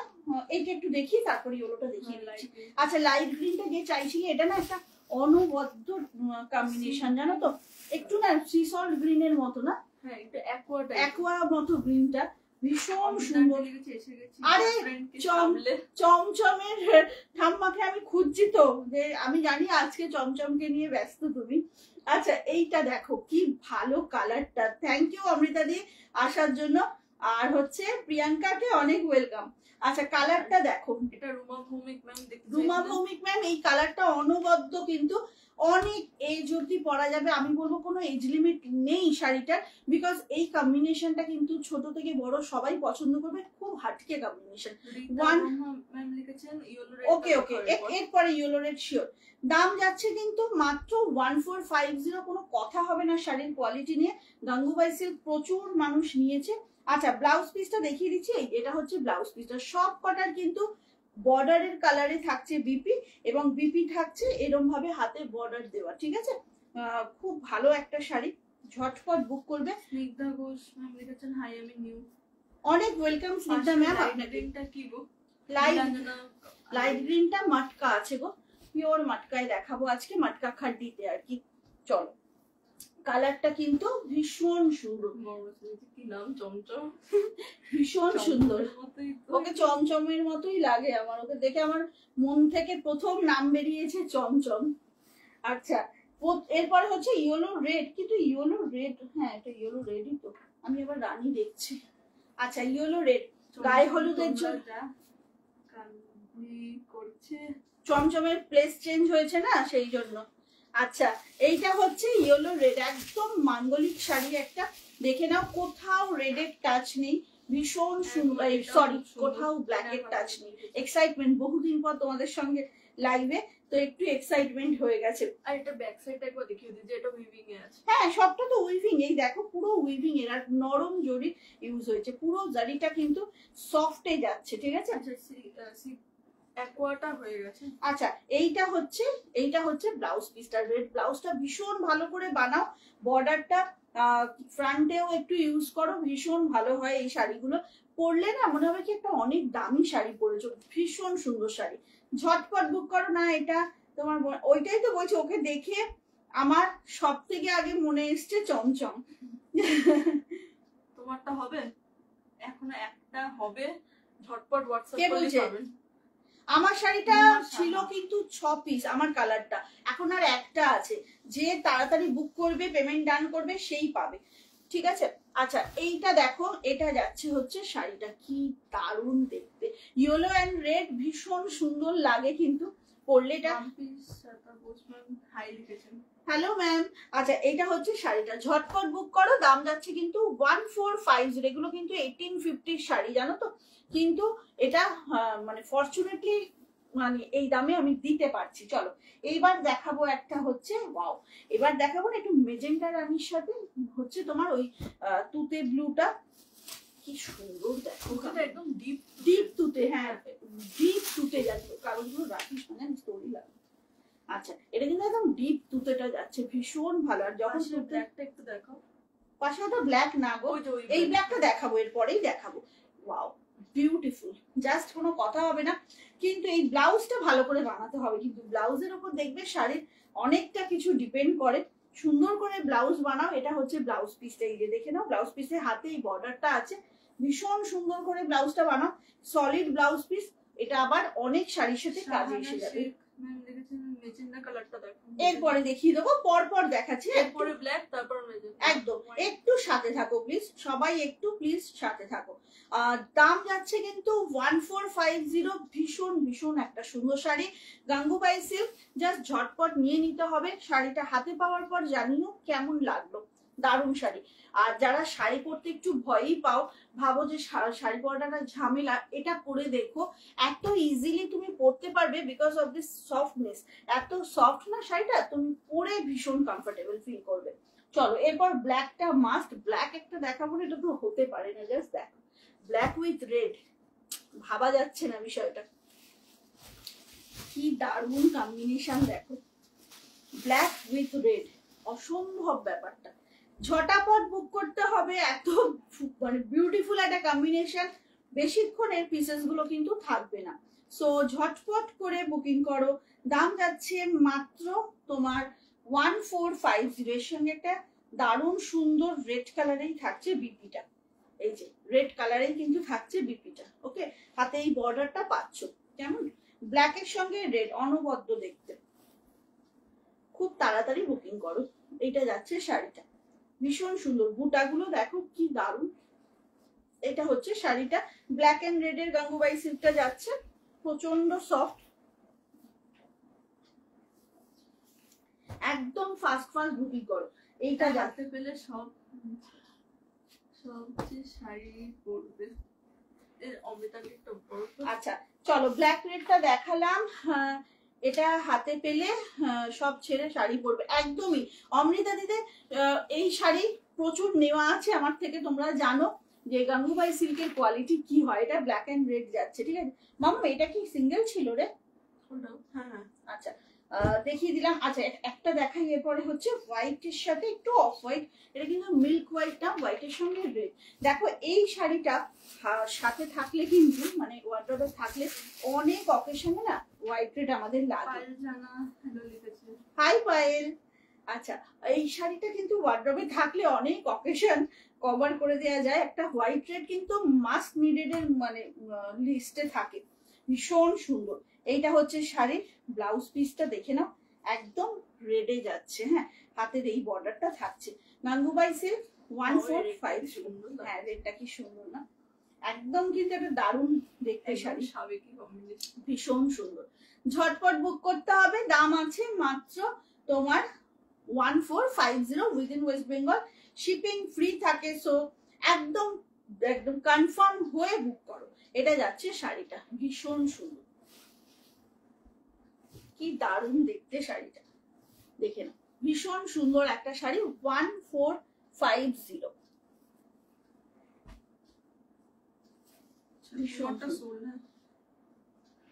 এইটা একটু দেখি তারপরে ইয়েলোটা দেখিয়ে দিচ্ছি। আচ্ছা লাইট গ্রিনটা যে চাইছিলে, এটা না একটা অনবদ্য কম্বিনেশন জানো তো, একটু না সি সল্ট গ্রিনের মতো না, হ্যাঁ এটা অ্যাকোয়া মতো গ্রিনটা, ভীষণ সুন্দর। আরে চমচমের ঠাম্মাকে আমি খুঁজছি তো, যে আমি জানি আজকে চমচমকে নিয়ে ব্যস্ত তুমি। আচ্ছা এইটা দেখো কি ভালো কালারটা, থ্যাংক ইউ অমৃতা দি আসার জন্য, আর হচ্ছে প্রিয়াঙ্কাকে অনেক ওয়েলকাম। আচ্ছা কালারটা দেখো, এটা রুমা ভৌমিক ম্যাম দেখতে, রুমা ভৌমিক ম্যাম এই কালারটা অনবদ্য, কিন্তু অনেক এজ অব্দি পরা যাবে, আমি বলবো কোনো এজ লিমিট নেই শাড়িটার, বিকজ এই কম্বিনেশনটা কিন্তু ছোট থেকে বড় সবাই পছন্দ করবে, খুব হাটকে কম্বিনেশন। ওকে ওকে এরপরে ইয়েলো রেড শিওর। দাম যাচ্ছে কিন্তু মাত্র 1450, কোনো কথা হবে না শাড়ির কোয়ালিটি নিয়ে। গাঙ্গুবাই সিল্ক প্রচুর মানুষ নিয়েছে। আচ্ছা ব্লাউজ পিসটা দেখিয়ে দিচ্ছি, এটা হচ্ছে ব্লাউজ পিসটা, সব কটার কিন্তু বর্ডারের কালারে থাকছে বিপি, এবং বিপি থাকছে এরকম ভাবে হাতে বর্ডার দেওয়া, ঠিক আছে। খুব ভালো একটা শাড়ি, ঝটপট বুক করবে। স্নিগ্ধা ঘোষ ম্যাম লিখেছেন হাই আমি নিউ, অনেক ওয়েলকাম স্নিগ্ধা ম্যাম আপনাকে। কি গো লাইট গ্রিনটা মাটকা আছে গো, পিওর মাটকায় দেখাবো আজকে, মাটকা খাড্ডিতে আর কি। চলো কালারটা কিন্তু ভীষণ সুন্দর, কি নাম চমচম, ভীষণ সুন্দর, ওকে চমচমের মতোই লাগে আমার, ওকে দেখে আমার মন থেকে প্রথম নাম বেরিয়েছে চমচম। আচ্ছা এরপরে হচ্ছে ইয়েলো রেড, কিন্তু ইয়েলো রেড, হ্যাঁ এটা ইয়েলো রেডই তো, আমি আবার রানী দেখছি। আচ্ছা ইয়েলো রেড গায়ে হলুদের জন্য করছে, চমচমের প্লেস চেঞ্জ হয়েছে না সেই জন্য। আচ্ছা এইটা হচ্ছে ইয়েলো রেড, একদম মাঙ্গলিক শাড়ি একটা, দেখে নাও কোথাও রেডের টাচ নেই, ভীষণ সুন্দর, সরি কোথাও ব্ল্যাকের টাচ নেই। এক্সাইটমেন্ট, বহুদিন পর তোমাদের সঙ্গে লাইভে, তো একটু এক্সাইটমেন্ট হয়ে গেছে। আর এটা ব্যাক সাইডটা একবার দেখিয়ে দিই যে এটা উইভিং এ আছে। হ্যাঁ সবটা তো উইভিং, এই দেখো পুরো উইভিং এর, আর নরম জরি ইউজ হয়েছে, পুরো জারিটা কিন্তু সফটে যাচ্ছে, ঠিক আছে। আচ্ছা অ্যাকোয়াটা হয়ে গেছে। আচ্ছা এইটা হচ্ছে ব্লাউজ পিসটা, রেড ব্লাউজটা ভীষণ ভালো করে বানাও, বর্ডারটা ফ্রন্টেও একটু ইউজ করো, ভীষণ ভালো হয় এই শাড়িগুলো পরলে, না মনে হবে কি একটা অনেক দামি শাড়ি পরেছো, ভীষণ সুন্দর শাড়ি। ঝটপট বুক করো না, এটা তোমার, ওইটাই তো বলছি, ওকে দেখে আমার সব থেকে আগে মনে এসছে চমচম। তোমারটা হবে, এখনো একটা হবে, ঝটপট হোয়াটসঅ্যাপ কে বলছে? আমার শাড়িটা ছিল কিন্তু 6 পিস, আমার কালারটা, এখন আর একটা আছে, যে তাড়াতাড়ি বুক করবে পেমেন্ট ডান করবে সেই পাবে, ঠিক আছে। আচ্ছা এইটা দেখো, এটা যাচ্ছে হচ্ছে শাড়িটা, কি দারুণ দেখতে, ইয়েলো এন্ড রেড, ভীষণ সুন্দর লাগে কিন্তু পরলে এটা। Hello ma'am. আচ্ছা এটা হচ্ছে শাড়িটা, ঝটপট বুক করো, দাম যাচ্ছে কিন্তু 1450, এগুলো কিন্তু 1850 শাড়ি জানো তো, কিন্তু এটা মানে ফরচুনেটলি মানে এই দামে আমি দিতে পারছি। চলো এইবার দেখাবো একটা হচ্ছে ওয়াও, এবার দেখাবো না একটু মেজেন্টা রানির সাথে হচ্ছে তোমার ওই তুতে ব্লুটা, কি সুন্দর দেখো, একদম ডিপ ডিপ তুতে, হ্যাঁ ডিপ তুতে যাচ্ছে, কারণ গুলো রাখিস মানে স্টোরি লাগে। আচ্ছা এটা কিন্তু একদম ডিপ তুতেটা যাচ্ছে, ভীষণ ভালো। আর যখন ব্ল্যাকটা একটু দেখো, পাশে তো ব্ল্যাক না গো, এই ব্ল্যাকটা দেখাবো, এরপরেই দেখাবো। ওয়াও বিউটিফুল, জাস্ট কোনো কথা হবে না। কিন্তু এই ব্লাউজটা ভালো করে বানাতে হবে, কিন্তু ব্লাউজের উপর দেখবে শাড়ির অনেকটা কিছু ডিপেন্ড করে। সুন্দর করে ব্লাউজ বানাও। এটা হচ্ছে ব্লাউজ পিসটা, এই যে দেখে নাও ব্লাউজ পিসের হাতে এই বর্ডারটা আছে, ভীষণ সুন্দর করে ব্লাউজটা বানাও, সলিড ব্লাউজ পিস। এটা আবার অনেক শাড়ির সাথে কাজে এসে যাবে। এরপরে দেখিয়ে দেবো, পরপর দেখাচ্ছি, এরপরে ব্ল্যাক, তারপর একদম একটু সাথে থাকো প্লিজ, সবাই একটু প্লিজ সাথে থাকো। দাম যাচ্ছে কিন্তু 1450, ভীষণ ভীষণ একটা সুন্দর শাড়ি, গাঙ্গুবাই সিল্ক। জাস্ট ঝটপট নিয়ে নিতে হবে। শাড়িটা হাতে পাওয়ার পর জানিও কেমন লাগলো, দারুণ শাড়ি। আর যারা শাড়ি পরতে একটু ভয়ই পাও, ভাবো যে শাড়ি পরাটা ঝামেলা, এটা পরে দেখো এত ইজিলি তুমি পরতে পারবে, বিকজ অফ দিস সফটনেস। এত সফট না শাড়িটা, তুমি পরে ভীষণ কমফোর্টেবল ফিল করবে। চলো এরপর ব্ল্যাকটা মাস্ট, ব্ল্যাক একটা দেখাবো না, এটা তো হতে পারে না। জাস্ট দেখো ব্ল্যাক উইথ রেড, ভাবা যাচ্ছে না বিষয়টা, কি দারুণ কম্বিনেশন দেখো, ব্ল্যাক উইথ রেড, অসম্ভব ব্যাপারটা। ঝটাপট বুক করতে হবে, এত মানে বিউটিফুল একটা কম্বিনেশন। বেশিক্ষণের পিসেস গুলো কিন্তু থাকবে না, সো ঝটপট করে বুকিং করো। দাম যাচ্ছে মাত্র তোমার 1450। এর সঙ্গে একটা দারুণ সুন্দর রেড কালারেই থাকছে বিপিটা, এই যে রেড কালারেই কিন্তু থাকছে বিপিটা। ওকে, হাতে এই বর্ডারটা পাচ্ছ, কেমন ব্ল্যাকের সঙ্গে রেড, অনবদ্য দেখতে। খুব তাড়াতাড়ি বুকিং করো। এইটা যাচ্ছে শাড়িটা, ভীষণ সুন্দর, বুটাগুলো দেখো কি দারুণ। এটা হচ্ছে শাড়িটা, ব্ল্যাক এন্ড রেড এর গাঙ্গুবাই সিল্কটা যাচ্ছে, প্রচন্ড সফট, একদম ফাস্ট ফাস্ট বুকিং করো। এইটা যাচ্ছে পেলে সব যে শাড়ি পরবে। আচ্ছা চলো ব্ল্যাক রেডটা দেখালাম, এটা হাতে পেলে সব ছেড়ে শাড়ি পরবে একদমই। অমৃতা দিতে এই শাড়ি প্রচুর নেওয়া আছে আমার থেকে, তোমরা জানো যে গাঙ্গুবাই সিল্কের কোয়ালিটি কি হয়। এটা ব্ল্যাক এন্ড রেড যাচ্ছে, ঠিক আছে মাম্মা? এটা কি সিঙ্গেল ছিল রে? হ্যাঁ আচ্ছা দেখিয়ে দিলাম। আচ্ছা একটা দেখাই, এরপরে হচ্ছে হোয়াইটের সাথে একটু অফ হোয়াইট, এটা কিন্তু মিল্ক হোয়াইট না, হোয়াইটের সঙ্গে রেড। দেখো এই শাড়িটা সাথে থাকলে কিন্তু মানে ওয়ার্ডরোবে থাকলে অনেক অকেশনে না হোয়াইট রেড আমাদের লাগে। হাই পায়েল। আচ্ছা এই শাড়িটা কিন্তু ওয়ার্ডরোবে থাকলে অনেক অকেশন কভার করে দেওয়া যায়। একটা হোয়াইট রেড কিন্তু মাস্ট নিডেড এর মানে লিস্টে থাকে, ভীষণ সুন্দর। এইটা হচ্ছে শাড়ির ব্লাউজ পিসটা, দেখে নাও একদম রেডে যাচ্ছে। হ্যাঁ হাতের এই বর্ডারটা থাকছে, গাঙ্গুবাই সিল্ক 1450। হ্যাঁ রেডটা কি সুন্দর না, একদম কিন্তু একটা দারুণ দেখতে শাড়ি, ভীষণ সুন্দর। ঝটপট বুক করতে হবে। দাম আছে মাত্র তোমার 1450 within West Bengal, shipping free থাকে। সো একদম একদম কনফার্ম হয়ে বুক করো। এটা যাচ্ছে শাড়িটা, ভীষণ সুন্দর, কি দারুণ দেখতে শাড়িটা, দেখে নাও ভীষণ সুন্দর একটা শাড়ি 1450।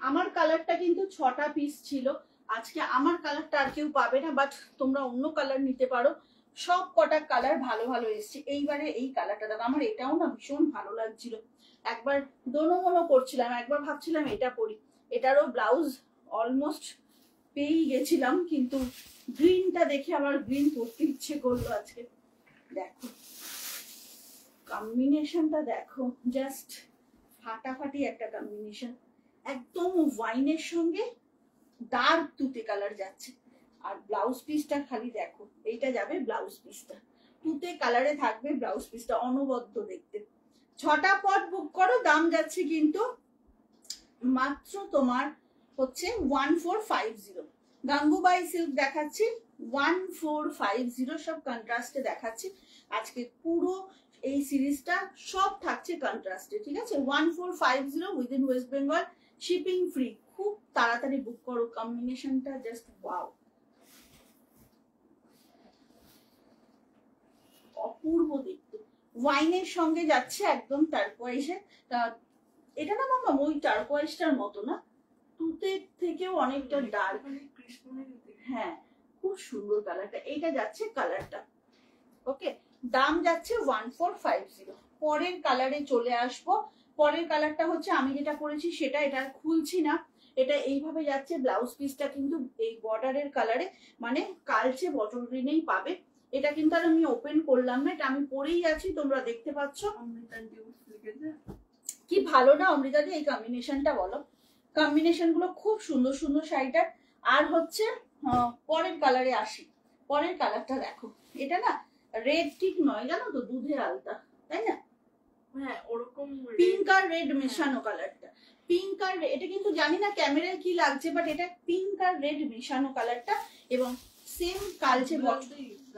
আমার কালারটা কিন্তু 6টা পিস ছিল আজকে, আমার কালারটা আর কেউ পাবে না, বাট তোমরা অন্য কালার নিতে পারো। সব কটা কালার ভালো ভালো এসছে। এইবারে এই কালারটা দাদা আমার এটাও না ভীষণ ভালো লাগছিল, একবার দোনো মনো করছিলাম, একবার ভাবছিলাম এটা পরি। এটারও ব্লাউজ অলমোস্ট পেয়েই গেছিলাম, কিন্তু গ্রিনটা দেখে আমার গ্রিন পরতে ইচ্ছে করলো আজকে। দেখো কম্বিনেশনটা দেখো, জাস্ট ফাটাফাটি একটা কম্বিনেশন, একদম ওয়াইনের সঙ্গে ডার্ক তুতে কালার যাচ্ছে। আর ব্লাউজ পিসটা খালি দেখো, এইটা যাবে ব্লাউজ পিসটা, তুতে কালারে থাকবে ব্লাউজ পিসটা, অনবদ্য দেখতে। 6টা পট বুক করো। দাম যাচ্ছে কিন্তু মাত্র তোমার হচ্ছে 1450। গাঙ্গুবাই সিল্ক দেখাচ্ছি 1450, সব কন্ট্রাস্টে দেখাচ্ছি আজকে। পুরো এই সিরিজটা সব থাকছে কন্ট্রাস্টে, ঠিক আছে? 1450 within West Bengal, shipping free. খুব তাড়াতাড়ি বুক করো, কম্বিনেশনটা জাস্ট ওয়াও, অপূর্ব দেখতে। ওয়াইনের সঙ্গে যাচ্ছে একদম টার্কোয়াইজের, এটা না মামা ওই টার্কোয়াইজটার মতো না, তুতের থেকেও অনেকটা ডার্ক। হ্যাঁ খুব সুন্দর কালারটা, এইটা যাচ্ছে কালারটা। ওকে, দাম যাচ্ছে 1450। পরের কালারে চলে আসবো। পরের কালারটা হচ্ছে আমি যেটা পরেছি সেটা, এটা আর খুলছি না, এটা এইভাবে যাচ্ছে। ব্লাউজ পিসটা কিন্তু এই বর্ডারের কালারে, মানে কালচে বটল গ্রিনেই পাবে। এটা কিন্তু আর আমি ওপেন করলাম না, এটা আমি পরেই আছি, তোমরা দেখতে পাচ্ছ। কি ভালো না অমৃতাদি এই কম্বিনেশনটা, বলো কম্বিনেশন গুলো খুব সুন্দর সুন্দর শাড়িটার। আর হচ্ছে পরের কালারে আসি। পরের কালারটা দেখো, এটা না রেড ঠিক নয় জানো তো, দুধের আলতা, তাই না? হ্যাঁ ওরকম পিঙ্ক আর রেড মেশানো কালারটা, পিঙ্ক আর এটা কিন্তু জানি না ক্যামেরায় কি লাগছে, বাট এটা পিঙ্ক আর রেড মেশানো কালারটা, এবং সেম কালচে বটল,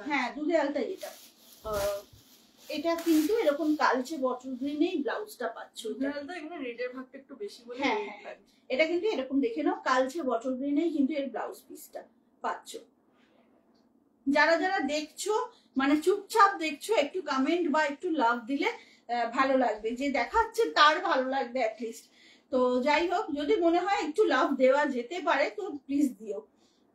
হ্যাঁ দুধে আলতা। এটা কিন্তু এরকম কালচে বটল গ্রিনেই ব্লাউজটা পাচ্ছ। রেডের ভাগটা একটু বেশি বলে, হ্যাঁ এটা কিন্তু এরকম দেখে নাও, কালচে বটল গ্রিনেই কিন্তু এর ব্লাউজ পিসটা পাচ্ছ। যারা যারা দেখছো মানে চুপচাপ দেখছো, একটু কমেন্ট বা একটু লাভ দিলে ভালো লাগবে, যে দেখাচ্ছে তার ভালো লাগবে অ্যাটলিস্ট। তো যাই হোক, যদি মনে হয় একটু লাভ দেওয়া যেতে পারে তো প্লিজ দিও,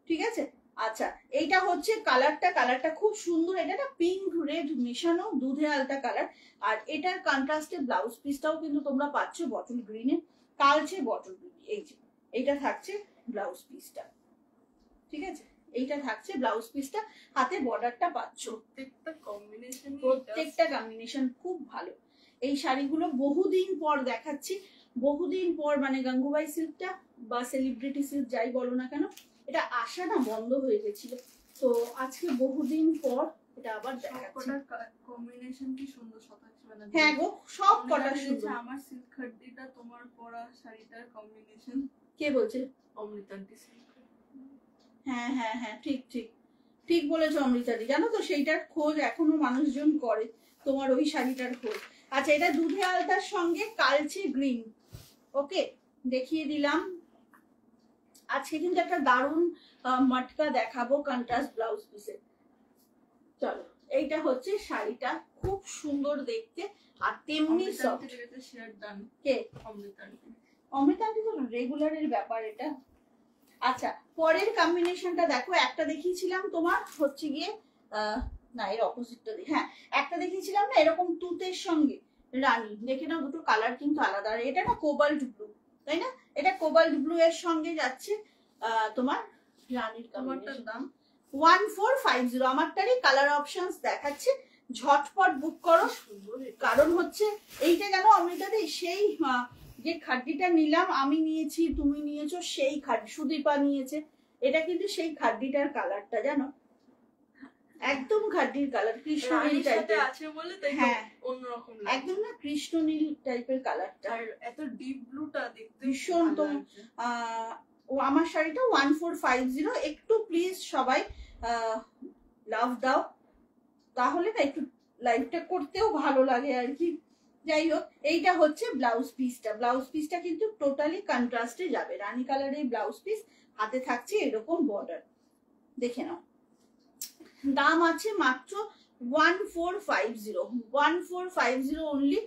ঠিক আছে? আচ্ছা, এইটা হচ্ছে কালারটা খুব সুন্দর, এটা না পিঙ্ক রেড মেশানো দুধে আলতা কালার। আর এটার কন্ট্রাস্টে ব্লাউজ পিসটাও কিন্তু তোমরা পাচ্ছ বটল গ্রিনে, কালচে বটল গ্রিন। এই যে এইটা থাকছে ব্লাউজ পিসটা, ঠিক আছে? এইটা থাকছে ব্লাউজ পিসটা, হাতে বর্ডারটা পাচ্ছ। প্রত্যেকটা কম্বিনেশন খুব ভালো। এই শাড়িগুলো বহুদিন পর দেখাচ্ছি, বহুদিন পর, মানে গাঙ্গুবাই সিল্কটা বা সেলিব্রিটি সিল্ক যাই বলো না কেন, এটা আসা না বন্ধ হয়ে গেছিল, তো আজকে বহুদিন পর এটা আবার দেখাচ্ছি। কম্বিনেশন কি সুন্দর, শতাংশ মানে হ্যাঁ গো, সব কটা সুন্দর। আমার সিল্ক খাড্ডিটা তোমার পরা শাড়িটার কম্বিনেশন। কে বলছে? অমৃতান্টি সিল্ক। হ্যাঁ হ্যাঁ হ্যাঁ, ঠিক ঠিক ঠিক বলেছো অমৃতাদি। জানো তো সেইটার খোঁজ এখনো মানুষজন করে, তোমার ওই শাড়িটার খোঁজ। আচ্ছা, এটা দুধে আলতার সঙ্গে কালচে গ্রিন। ওকে, দেখিয়ে দিলাম। আজকে কিন্তু একটা দারুণ মটকা দেখাবো কন্ট্রাস্ট ব্লাউজ পিসে। চলো, এইটা হচ্ছে শাড়িটা, খুব সুন্দর দেখতে আর তেমনি সফট। কে? অমৃতান্টি তো রেগুলারের ব্যাপার এটা। আচ্ছা, পরের কম্বিনেশনটা দেখো, একটা দেখিয়েছিলাম তোমার হচ্ছে গিয়ে না এর অপোজিটটা, হ্যাঁ একটা দেখিয়েছিলাম না এরকম তুতের সঙ্গে রানী, দেখে নাও দুটো কালার কিন্তু আলাদা। আর এটা না কোবাল্ট ব্লু, তাই না? এটা কোবাল্ট ব্লু এর সঙ্গে যাচ্ছে তোমার রানীর কম্বিনেশন। দাম 1450। আমারটারই কালার অপশনস দেখাচ্ছে, ঝটপট বুক করো। কারণ হচ্ছে এইটা জানো অমৃতাদি, সেই যে খাড্ডিটা নিলাম, আমি নিয়েছি, তুমি নিয়েছো, সেই খাড্ডি সুদীপা নিয়েছে, এটা কিন্তু সেই খাড্ডিটার কালারটা জানো, একদম খাড্ডির কালার, কৃষ্ণনীল টাইপের আছে বলে তাই অন্যরকম লাগছে, একদম না কৃষ্ণনীল টাইপের কালারটা। আর এত ডিপ ব্লুটা দেখতে ভীষণ। তো ও আমার শাড়িটা 1450। একটু প্লিজ সবাই লাভ দাও, তাহলে না একটু লাইভটা করতেও ভালো লাগে আর কি। যাই হোক, এইটা হচ্ছে ব্লাউজ পিসটা। ব্লাউজ পিসটা কিন্তু টোটালি কন্ট্রাস্টে যাবে, রানী কালারের ব্লাউজ পিস, হাতে থাকছে এরকম বর্ডার, দেখে নাও। দাম আছে মাত্র 1450। 1450 অনলি।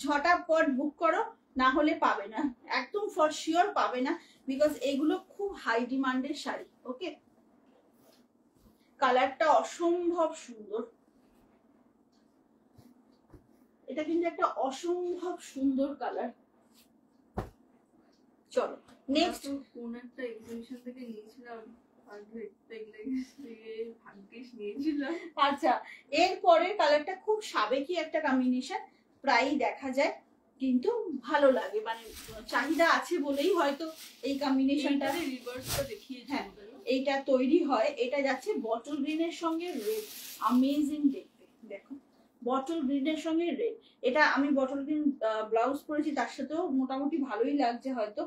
ঝটাপট বুক করো, না হলে পাবে না, একদম ফর শিওর পাবে না, বিকজ এগুলো খুব হাই ডিমান্ডের শাড়ি। ওকে, কালারটা অসম্ভব সুন্দর, এটা কিন্তু একটা অসম্ভব সুন্দর কালার। চলো নেক্সট। কোন একটা এক্সিবিশন থেকে নিয়েছিলাম, আচ্ছা, এর পরের কালারটা খুব সাবেকি একটা কম্বিনেশন, প্রায়ই দেখা যায় কিন্তু ভালো লাগে, মানে চাহিদা আছে বলেই হয়তো এই কম্বিনেশনটা হ্যাঁ এইটা তৈরি হয়। এটা যাচ্ছে বটল গ্রিনের সঙ্গে রেড, অ্যামেজিং দেখতে। দেখো বটল গ্রিনের সঙ্গে রেড, এটা আমি বটল গ্রিন ব্লাউজ পরেছি, তার সাথেও মোটামুটি ভালোই লাগছে হয়তো।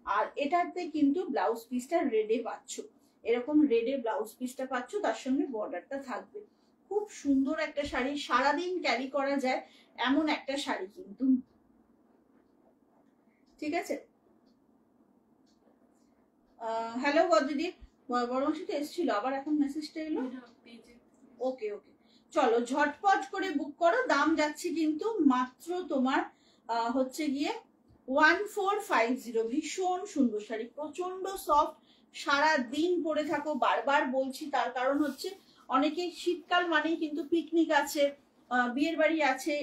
আর এটাতে কিন্তু ব্লাউজ পিসটা রেডে পাচ্ছ, এরকম রেডে ব্লাউজ পিসটা পাচ্ছ, তার সঙ্গে বর্ডারটা থাকবে। খুব সুন্দর একটা শাড়ি, সারাদিন ক্যারি করা যায় এমন একটা শাড়ি কিন্তু, ঠিক আছে? হ্যালো বদিদি, বড়মাসি তো এসেছিল, আবার এখন মেসেজটা এলো। ওকে ওকে, চলো ঝটপট করে বুক করো। দাম যাচ্ছে কিন্তু মাত্র তোমার হচ্ছে গিয়ে 1450। ভীষণ সুন্দর শাড়ি, প্রচন্ড সফট, সারা দিন পরে থাকো। বারবার বলছি, তার কারণ হচ্ছে অনেকে শীতকাল মানেই কিন্তু পিকনিক আছে, বিয়ের বাড়ি আছে,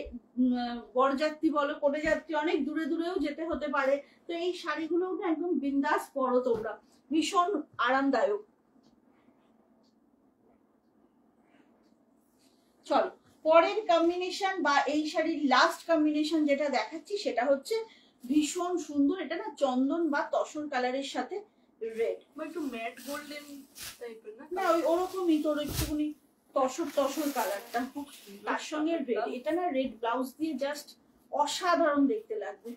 বরযাত্রী বলো, কোটে যাত্রী, অনেক দূরে দূরেও যেতে হতে পারে। তো এই শাড়িগুলো না একদম বিন্দাস পরো তোমরা, ভীষণ আরামদায়ক। চলো পরের কম্বিনেশন বা এই শাড়ির লাস্ট কম্বিনেশন যেটা দেখাচ্ছি সেটা হচ্ছে ভীষণ সুন্দর। এটা না চন্দন বা তসর কালারের সাথে রেড, একটু ম্যাট গোল্ডেন টাইপের না ওই ওরকমই তোর একটুখানি তসর তসর কালারটা, তার সঙ্গে রেড। এটা না রেড ব্লাউজ দিয়ে জাস্ট অসাধারণ দেখতে লাগবে।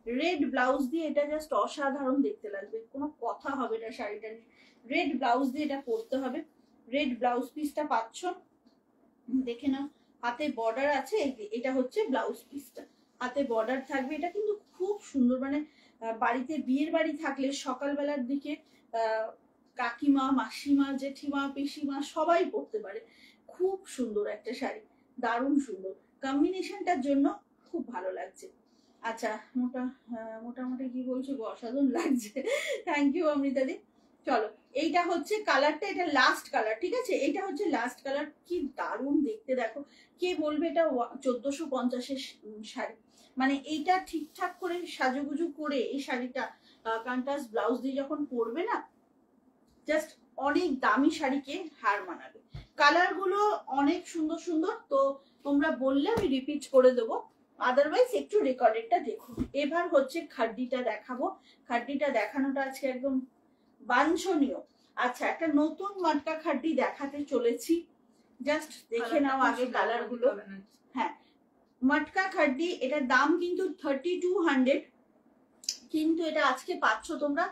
রেড ব্লাউজ দিয়ে এটা জাস্ট অসাধারণ দেখতে লাগবে, কোনো কথা হবে না শাড়িটা নিয়ে। রেড ব্লাউজ দিয়ে এটা পরতে হবে। রেড ব্লাউজ পিসটা পাচ্ছ, দেখে নাও। হাতে বর্ডার আছে, এটা হচ্ছে ব্লাউজ পিসটা, হাতে বর্ডার থাকবে। এটা কিন্তু খুব সুন্দর, মানে বাড়িতে বিয়ের বাড়ি থাকলে সকালবেলার দিকে কাকিমা, মাসিমা, জেঠিমা, পিসিমা সবাই পরতে পারে। খুব সুন্দর একটা শাড়ি, দারুণ সুন্দর, কম্বিনেশনটার জন্য খুব ভালো লাগছে। আচ্ছা মোটামুটি কি বলছো গো, অসাধারণ লাগছে। থ্যাংক ইউ অমৃতাদি। চলো এইটা হচ্ছে কালারটা, এটা লাস্ট কালার, ঠিক আছে? এটা হচ্ছে লাস্ট কালার, কি দারুণ দেখতে দেখো। কে বলবে এটা 1450-এর শাড়ি? মানে এইটা ঠিকঠাক করে সাজুগুজু করে এই শাড়িটা কন্ট্রাস্ট ব্লাউজ দিয়ে যখন পরবে না, জাস্ট অনেক দামি শাড়িকে হার মানাবে। কালার গুলো অনেক সুন্দর সুন্দর, তো তোমরা বললে আমি রিপিট করে দেবো, আদারওয়াইজ একটু রেকর্ডেডটা দেখো। এবার হচ্ছে খাড্ডিটা দেখাবো। খাড্ডিটা দেখানোটা আজকে একদম বাঞ্ছনীয়। আচ্ছা, একটা নতুন মাটকা খাড্ডি দেখাতে চলেছি, জাস্ট দেখে নাও আগে কালার গুলো। হ্যাঁ, মাটকা খাড্ডি, এটার দাম কিন্তু 3200, কিন্তু এটা আজকে পাচ্ছ তোমরা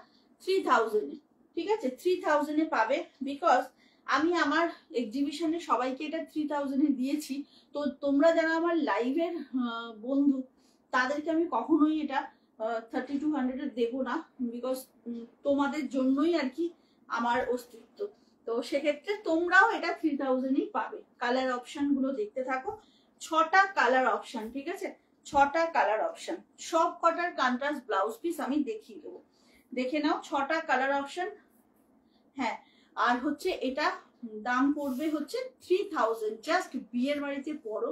3000-এ, ঠিক আছে? 3000-এ পাবে, বিকজ আমি আমার এক্সিবিশনে সবাইকে এটা 3000-এ দিয়েছি। তো তোমরা যারা আমার লাইভের বন্ধু, তাদেরকে আমি কখনোই এটা 3200-এ দেবো না, বিকজ তোমাদের জন্যই আর কি আমার অস্তিত্ব। তো সেক্ষেত্রে তোমরাও এটা 3000-এই পাবে। কালার অপশন গুলো দেখতে থাকো, 6টা কালার অপশন, ঠিক আছে? 6টা কালার অপশন, সব কটার কন্ট্রাস্ট ব্লাউজ পিস আমি দেখিয়ে দেবো, দেখে নাও। 6টা কালার অপশন। হ্যাঁ, আর হচ্ছে এটা দাম পড়বে হচ্ছে 3000। জাস্ট বিয়ের বাড়িতে পরো,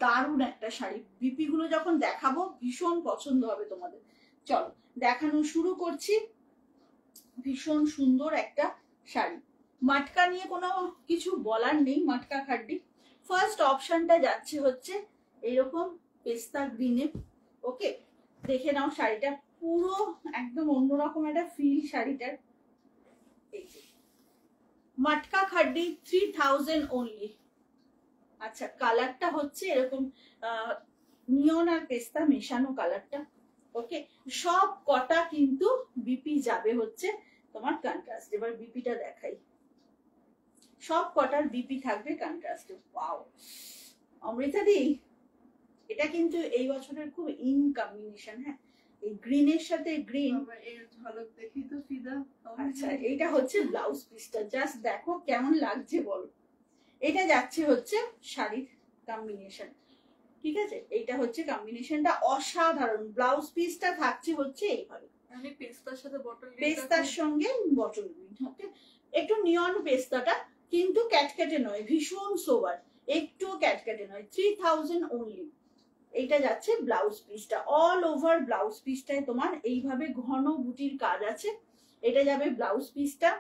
দারুণ একটা শাড়ি। বিপি গুলো যখন দেখাবো ভীষণ পছন্দ হবে তোমাদের। চলো দেখানো শুরু করছি। ভীষণ সুন্দর একটা শাড়ি, মাটকা নিয়ে কোনো কিছু বলার নেই, মাটকা খাড্ডি। ফার্স্ট অপশনটা যাচ্ছে হচ্ছে এইরকম পেস্তা গ্রিনে। ওকে, দেখে নাও শাড়িটা, পুরো একদম অন্যরকম একটা ফিল শাড়িটার। এই যে মাটকা খাড্ডি 3000 অনলি। আচ্ছা, কালারটা হচ্ছে এরকম নিয়ন আর পেস্তা মেশানো কালারটা। ওকে, সব কটা কিন্তু বিপি যাবে হচ্ছে তোমার কন্ট্রাস্ট। এবার বিপিটা দেখাই, সব কটার বিপি থাকবে কন্ট্রাস্টে। ওয়াও অমৃতা দি, এটা কিন্তু এই বছরের খুব ইন কম্বিনেশন। হ্যাঁ, এই গ্রিনের সাথে গ্রিন। এর ঝলক দেখি তো ফিদা। আচ্ছা, এইটা হচ্ছে ব্লাউজ পিসটা, জাস্ট দেখো কেমন লাগছে বলো। এটা যাচ্ছে হচ্ছে শাড়ির কম্বিনেশন, ঠিক আছে? এইটা হচ্ছে কম্বিনেশনটা অসাধারণ। ব্লাউজ পিসটা থাকছে হচ্ছে এইভাবে, আমি পেস্তার সাথে বটল গ্রিন, পেস্তার সঙ্গে বটল গ্রিন। ওকে, একটু নিয়ন পেস্তাটা, কিন্তু ক্যাটক্যাটে নয়, ভীষণ সোবার, একটু ক্যাটক্যাটে নয়। 3000 অনলি। এইটা যাচ্ছে ব্লাউজ পিসটা, অল ওভার ব্লাউজ পিসটায় তোমার এইভাবে ঘন বুটির কাজ আছে। এটা যাবে ব্লাউজ পিসটা,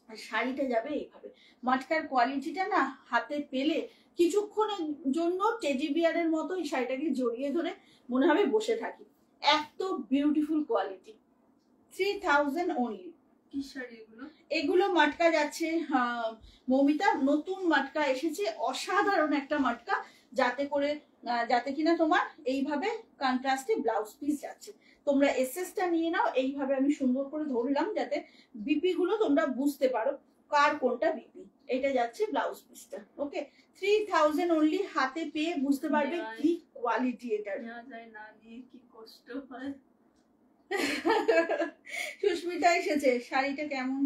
আর শাড়িটা যাবে এইভাবে। মাটকার কোয়ালিটিটা না হাতে পেলে কিছুক্ষণের জন্য টেডি বিয়ারের মতো এই শাড়িটাকে জড়িয়ে ধরে মনে হবে বসে থাকি, এত বিউটিফুল কোয়ালিটি। 3000 অনলি। কি শাড়ি এগুলো? এগুলো মাটকা যাচ্ছে মৌমিতা, নতুন মাটকা এসেছে, অসাধারণ একটা মাটকা, যাতে কিনা তোমার এইভাবে কন্ট্রাস্টে ব্লাউজ পিস যাচ্ছে। তোমরা এসএসটা নিয়ে নাও, এইভাবে আমি সুন্দর করে ধরলাম যাতে বিপি গুলো তোমরা বুঝতে পারো কার কোনটা বিপি। এটা যাচ্ছে ব্লাউজ পিসটা। ওকে, 3000 অনলি, হাতে পেয়ে বুঝতে পারবে কি কোয়ালিটি এটার। না যায় না নিয়ে কি কষ্ট হয়। সুস্মিতা এসেছে, শাড়িটা কেমন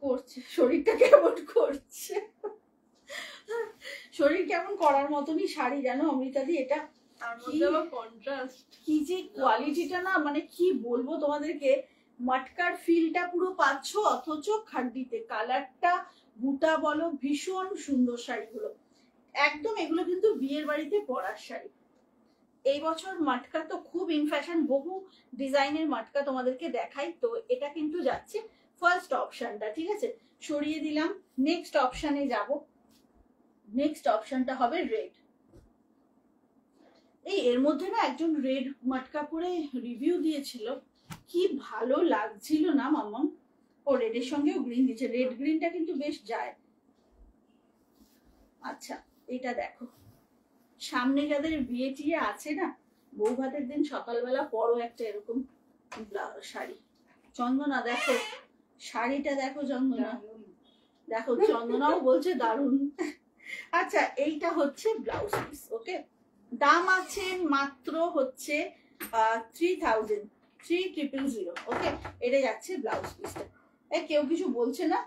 করছে, শরীরটা কেমন করছে, শরীর কেমন করার মতনই শাড়ি জানো অমৃতাদি। এটা তার মধ্যে আবার কন্ট্রাস্ট, কি যে কোয়ালিটিটা না, মানে কি বলবো তোমাদেরকে, মাটকার ফিলটা পুরো পাচ্ছ, অথচ খাড্ডিতে কালারটা বুটা বলো, ভীষণ সুন্দর শাড়িগুলো একদম। এগুলো কিন্তু বিয়ের বাড়িতে পরার শাড়ি। এই বছর মাটকা তো খুব ইন ফ্যাশন, বহু ডিজাইনের মাটকা তোমাদেরকে দেখাই। তো এটা কিন্তু যাচ্ছে ফার্স্ট অপশনটা, ঠিক আছে, সরিয়ে দিলাম। নেক্সট অপশনে যাব। নেক্সট অপশনটা হবে রেড। এই এর মধ্যে না একজন রেড মাটকা পরে রিভিউ দিয়েছিল, কি ভালো লাগছিল না মাম্মাম। ও রেডের সঙ্গেও গ্রিন দিচ্ছে, রেড গ্রিনটা কিন্তু বেশ যায়। আচ্ছা এটা দেখো, সামনে যাদের বিয়ে টিয়ে আছে না, বউ ভাতের দিন সকালবেলা পরো একটা এরকম শাড়ি। চন্দনা দেখো শাড়িটা, দেখো চন্দনা, দেখো চন্দনাও বলছে দারুণ। আচ্ছা এইটা হচ্ছে ব্লাউজ পিস, ওকে, দাম আছে মাত্র হচ্ছে 3,000, ওকে। এটা যাচ্ছে ব্লাউজ পিসটা। কেউ কিছু বলছে না,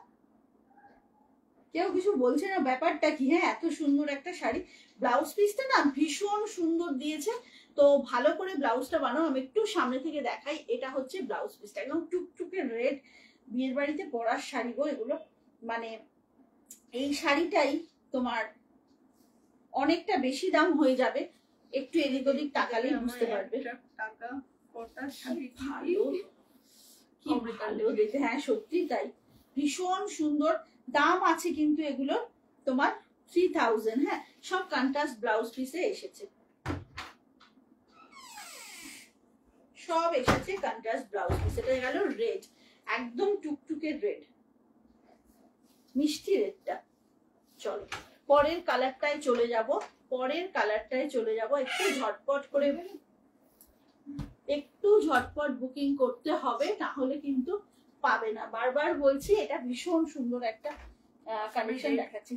কেউ কিছু বলছে না, ব্যাপারটা কি? হ্যাঁ, এত সুন্দর একটা শাড়ি, ব্লাউজ পিসটা না ভীষণ সুন্দর দিয়েছে। তো ভালো করে ব্লাউজটা বানাও। আমি একটু সামনে থেকে দেখাই। এটা হচ্ছে ব্লাউজ পিসটা, একদম টুকটুকে রেড, বিয়ের বাড়িতে পরার শাড়ি গো এগুলো। মানে এই শাড়িটাই তোমার অনেকটা বেশি দাম হয়ে যাবে, একটু এদিক ওদিক তাকালেই বুঝতে পারবে। টাকা কটা শাড়ি ভালো, কি ভালো দেখতে, হ্যাঁ সত্যি তাই, ভীষণ সুন্দর। দাম আছে কিন্তু এগুলো তোমার 3,000। হ্যাঁ, সব কন্ট্রাস্ট ব্লাউজ পিসে এসেছে, সব এসেছে কন্ট্রাস্ট ব্লাউজ পিস। এটা গেল রেড, একদম টুকটুকে রেড, মিষ্টি রেডটা। চলো পরের কালারটায় চলে যাব, পরের কালারটায় চলে যাব। একটু ঝটপট করে, একটু ঝটপট বুকিং করতে হবে, না হলে কিন্তু পাবে না। বারবার বলছি, এটা ভীষণ সুন্দর একটা কালেকশন দেখাচ্ছি।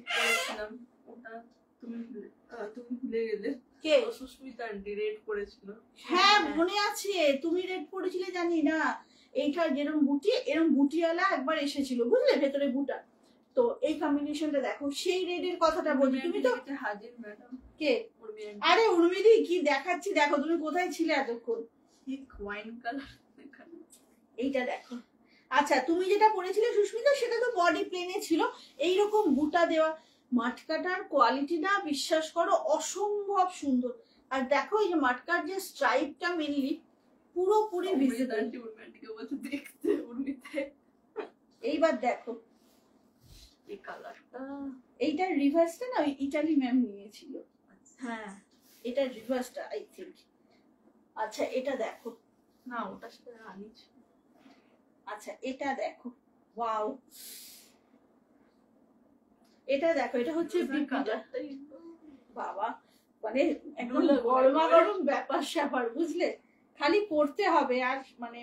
ওটা তুমি ভুলে গেলে, কে? সুস্মিতা আন্টি রেড করেছিল। হ্যাঁ মনে আছে, তুমি রেড করেছিলে জানি না। এইটা যেরকম বুটি, এরকম বুটিওয়ালা একবার এসেছিল বুঝলে, ভেতরে বুটা। তো এই কম্বিনেশনটা দেখো, সেই রেডের কথাটা বলছি। তুমি তো হাজির ম্যাডাম। কে? আরে উর্মিদি কি দেখাচ্ছি দেখো, তুমি কোথায় ছিলে এতক্ষণ? ওয়াইন কালার এইটা দেখো। আচ্ছা তুমি যেটা পরেছিলে সুস্মিতা, সেটা তো বডি প্লেনে ছিল, এইরকম বুটা দেওয়া। মাটকাটার কোয়ালিটিটা বিশ্বাস করো অসম্ভব সুন্দর। আর দেখো এই যে মাটকার যে স্ট্রাইপটা মেনলি পুরোপুরি ভিজিবল। দেখতে উর্মিতে। এইবার দেখো এই কালারটা, এইটার রিভার্সটা না ওই ইটালি ম্যাম নিয়েছিল। হ্যাঁ এটার রিভার্সটা আই থিঙ্ক। আচ্ছা এটা দেখো, না ওটার সাথে রানী ছিল। আচ্ছা এটা দেখো, ওয়াও, এটা দেখো, এটা হচ্ছে বাবা, মানে একদম গরমা গরম ব্যাপার স্যাপার বুঝলে। খালি পড়তে হবে আর মানে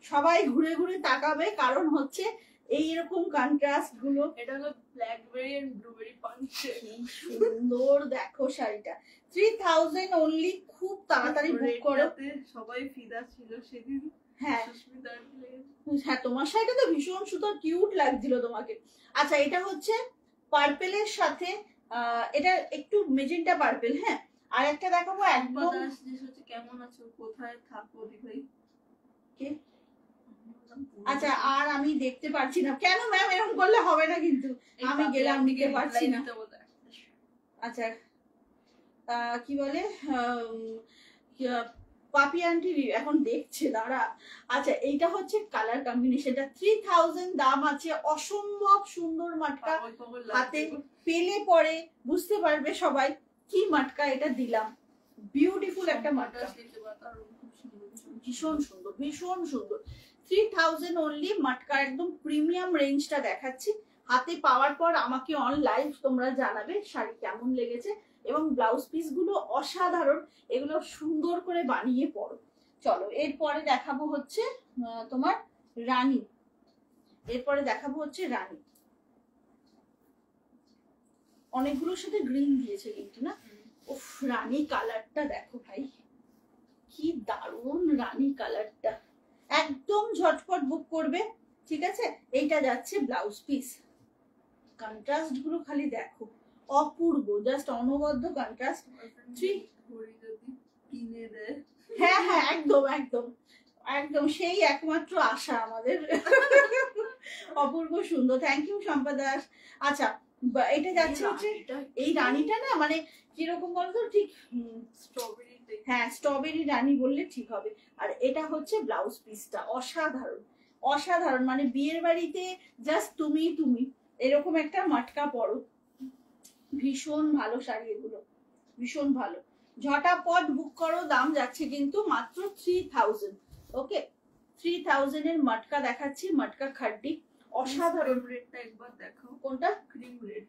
সবাই ঘুরে ঘুরে তাকাবে, কারণ হচ্ছে এইরকম কন্ট্রাস্ট গুলো। এটা হলো ব্ল্যাকবেরি এন্ড ব্লুবেরি পাঞ্চ। কি সুন্দর দেখো শাড়িটা, 3,000 অনলি। খুব তাড়াতাড়ি বুক করো, সবাই ফিদা ছিল সেদিন। হ্যাঁ হ্যাঁ, তোমার শাড়িটা তো ভীষণ সুন্দর, কিউট লাগছিল তোমাকে। আচ্ছা এটা হচ্ছে পার্পেলের সাথে, এটা একটু মেজেন্টা পার্পেল। হ্যাঁ, আর একটা দেখাবো একদম। কেমন আছো, কোথায় থাকো দিভাই? কে? আচ্ছা আর আমি দেখতে পারছি না, কেন ম্যাম এরকম করলে হবে না কিন্তু, আমি গেলাম নিতে পারছি না। আচ্ছা কি বলে, পাপি আন্টি এখন দেখছে, দাঁড়া। আচ্ছা এইটা হচ্ছে কালার কম্বিনেশনটা, 3,000 দাম আছে, অসম্ভব সুন্দর মাটকা। হাতে পেলে পরে বুঝতে পারবে সবাই কি মাটকা এটা দিলাম। বিউটিফুল একটা মাটকা, ভীষণ সুন্দর, ভীষণ সুন্দর। 3,000 অনলি মাটকা, একদম প্রিমিয়াম রেঞ্জটা দেখাচ্ছি। হাতে পাওয়ার পর আমাকে অন লাইভ তোমরা জানাবে শাড়ি কেমন লেগেছে, এবং ব্লাউজ পিস গুলো অসাধারণ, এগুলো সুন্দর করে বানিয়ে পরো। চলো এরপরে দেখাবো হচ্ছে তোমার রানী, এরপরে দেখাবো হচ্ছে রানী। অনেকগুলোর সাথে গ্রিন দিয়েছে কিন্তু না। উফ, রানী কালারটা দেখো ভাই, কি দারুণ রানী কালারটা, একদম ঝটপট বুক করবে, ঠিক আছে। এইটা যাচ্ছে ব্লাউজ পিস। কন্ট্রাস্ট গুলো খালি দেখো, অপূর্ব, জাস্ট অনবদ্য কন্ট্রাস্ট। কিনে দেয়। হ্যাঁ হ্যাঁ, একদম একদম একদম, সেই একমাত্র আশা আমাদের। অপূর্ব সুন্দর, থ্যাংক ইউ শম্পা দাস। আচ্ছা, এটা যাচ্ছে হচ্ছে এই রানীটা না, মানে কিরকম বলতো, ঠিক স্ট্রবেরি, হ্যাঁ স্ট্রবেরি রানী বললে ঠিক হবে। আর এটা হচ্ছে ব্লাউজ পিসটা, অসাধারণ অসাধারণ, মানে বিয়ের বাড়িতে জাস্ট তুমি তুমি এরকম একটা মাটকা পরো, ভীষণ ভালো শাড়ি এগুলো, ভীষণ ভালো। ঝটাপট বুক করো, দাম যাচ্ছে কিন্তু মাত্র 3000। ওকে, 3000 এর মটকা দেখাচ্ছি, মটকা খাড্ডি, অসাধারণ। রেডটা একবার দেখাও। কোনটা? Cream red.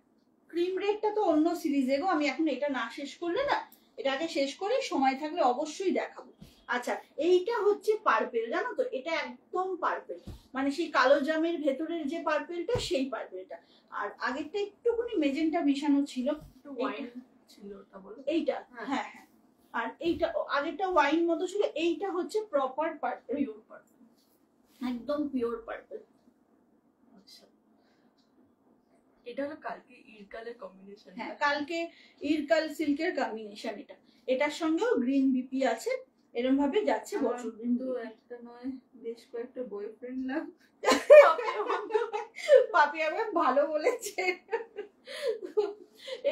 ক্রিম রেডটা তো অন্য সিরিজে গো, আমি এখন এটা না শেষ করলে না, এটা আগে শেষ করি, সময় থাকলে অবশ্যই দেখাবো। আচ্ছা, এইটা হচ্ছে পার্পেল, জানো তো, এটা একদম পার্পেল, মানে সেই কালো জামের ভেতরের যে পার্পেলটা, সেই পার্পেলটা। আর আগেরটা একটুখানি মেজেন্টা মেশানো ছিল, একটু ওয়াইন ছিল ওটা বলো। এইটা হ্যাঁ হ্যাঁ, আর এইটা আগেরটা ওয়াইন মতো ছিল, এইটা হচ্ছে প্রপার পার্পেল, পিওর পার্পেল, একদম পিওর পার্পেল। আচ্ছা, এটা হলো কালকে ইরকালের কম্বিনেশন। হ্যাঁ, কালকে ইরকাল সিল্কের কম্বিনেশন এটা, এটার সঙ্গেও গ্রিন বিপি আছে, এরকম ভাবে যাচ্ছে বছর। কিন্তু একটা নয়, বেশ কয়েকটা বয়ফ্রেন্ড লাভ। পাপি আমার ভালো বলেছে,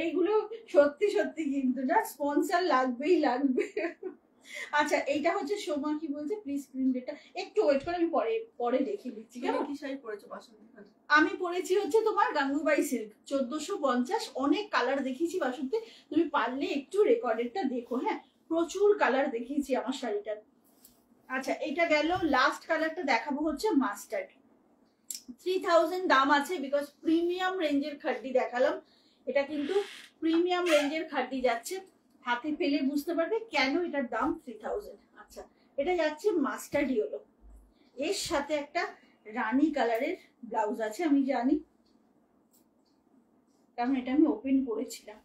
এইগুলো সত্যি সত্যি কিন্তু না, স্পন্সর লাগবেই লাগবে। আচ্ছা, এইটা হচ্ছে সোমা কি বলছে, প্লিজ স্ক্রিন রেটটা একটু ওয়েট করে, আমি পরে পরে দেখিয়ে দিচ্ছি। কেমন কি শাড়ি পরেছো বাসন্তী? আমি পরেছি হচ্ছে তোমার গাঙ্গুবাই সিল্ক 1450, অনেক কালার দেখিয়েছি বাসন্তী, তুমি পারলে একটু রেকর্ডেরটা দেখো, হ্যাঁ প্রচুর কালার দেখিয়েছি আমার শাড়িটার। আচ্ছা, এটা গেল, লাস্ট কালারটা দেখাবো হচ্ছে মাস্টার্ড, 3000 দাম আছে, বিকজ প্রিমিয়াম রেঞ্জের খাড্ডি দেখালাম, এটা কিন্তু প্রিমিয়াম রেঞ্জের খাড্ডি যাচ্ছে, হাতে পেলে বুঝতে পারবে কেন এটার দাম 3000। আচ্ছা, এটা যাচ্ছে মাস্টার্ড ইয়েলো, এর সাথে একটা রানী কালারের ব্লাউজ আছে, আমি জানি কারণ এটা আমি ওপেন করেছিলাম।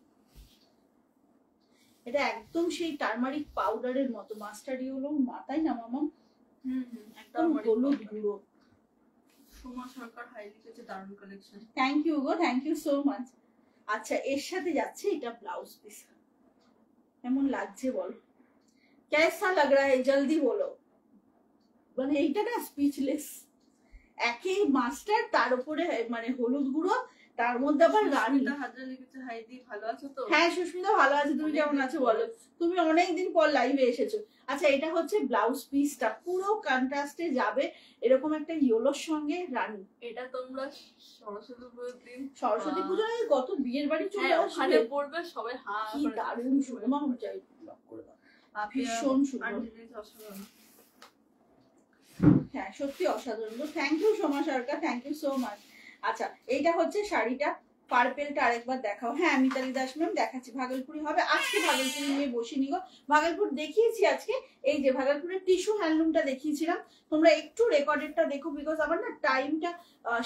এটা একদম সেই টার্মারিক পাউডারের মতো, মাস্টার্ড ইয়েলো মাথায় না মামা, একদম হলুদ গুঁড়ো। সোমা সরকার হাই লিখেছে, দারুণ কালেকশন, থ্যাংক ইউ গো, থ্যাংক ইউ সো মাচ। আচ্ছা, এর সাথে যাচ্ছে এটা ব্লাউজ পিস, কেমন লাগছে বল, কেসা লাগ রা হ্যায় জলদি বলো, মানে এইটা না স্পিচলেস, একই মাস্টার, তার উপরে মানে হলুদ গুঁড়ো, তার মধ্যে আবার রানী। হাজার লিখেছে, হাই দি ভালো আছো তো? হ্যাঁ সুস্মিতা ভালো আছে, তুমি কেমন আছো বলো, তুমি অনেকদিন পর লাইভে এসেছো। আচ্ছা, এটা হচ্ছে ব্লাউজ পিসটা, পুরো কন্ট্রাস্টে যাবে, এরকম একটা ইয়েলোর সঙ্গে রানী। এটা তোমরা সরস্বতী পুজোর দিন, সরস্বতী পুজোয় কত বিয়ের বাড়ি চলে ওখানে পড়বে সবাই, কি দারুণ সুন্দর, চাই লক করে দাও, ভীষণ সুন্দর, হ্যাঁ সত্যি অসাধারণ, thank you Soma Sarkar, thank you so much. আচ্ছা, এইটা হচ্ছে শাড়িটা, পার্পেলটা আরেকবার দেখাও। হ্যাঁ মিতালি দাস ম্যাম দেখাচ্ছি, ভাগলপুরি হবে আজকে, ভাগলপুরি নিয়ে বসিনি গো, ভাগলপুর দেখিয়েছি আজকে, এই যে ভাগলপুরের টিস্যু হ্যান্ডলুমটা দেখিয়েছিলাম, তোমরা একটু রেকর্ডেডটা দেখো, বিকজ আমার না টাইমটা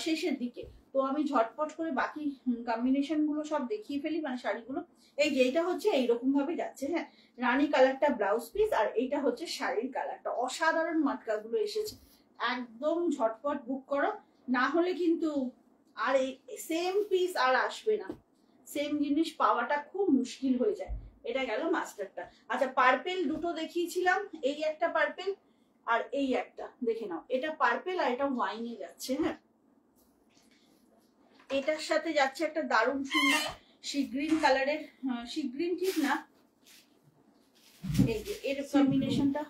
শেষের দিকে, তো আমি ঝটপট করে বাকি কম্বিনেশন গুলো সব দেখিয়ে ফেলি, মানে শাড়িগুলো। এই যে এইটা হচ্ছে এইরকম ভাবে যাচ্ছে, হ্যাঁ রানী কালারটা ব্লাউজ পিস, আর এইটা হচ্ছে শাড়ির কালারটা, অসাধারণ মাটকাগুলো এসেছে, একদম ঝটপট বুক করো, না হলে কিন্তু আর এই সেম পিস আর আসবে না, সেম জিনিস পাওয়াটা খুব মুশকিল হয়ে যায়। এটা গেল মাস্টারটা। আচ্ছা, পার্পেল দুটো দেখিয়েছিলাম, এই একটা পার্পেল আর এই একটা, দেখে নাও, এটা পার্পেল আর এটা ওয়াইনে যাচ্ছে, হ্যাঁ এটার সাথে যাচ্ছে একটা দারুণ সুন্দর সি গ্রিন কালারের, সি গ্রিন ঠিক না, এই যে এর কম্বিনেশনটা,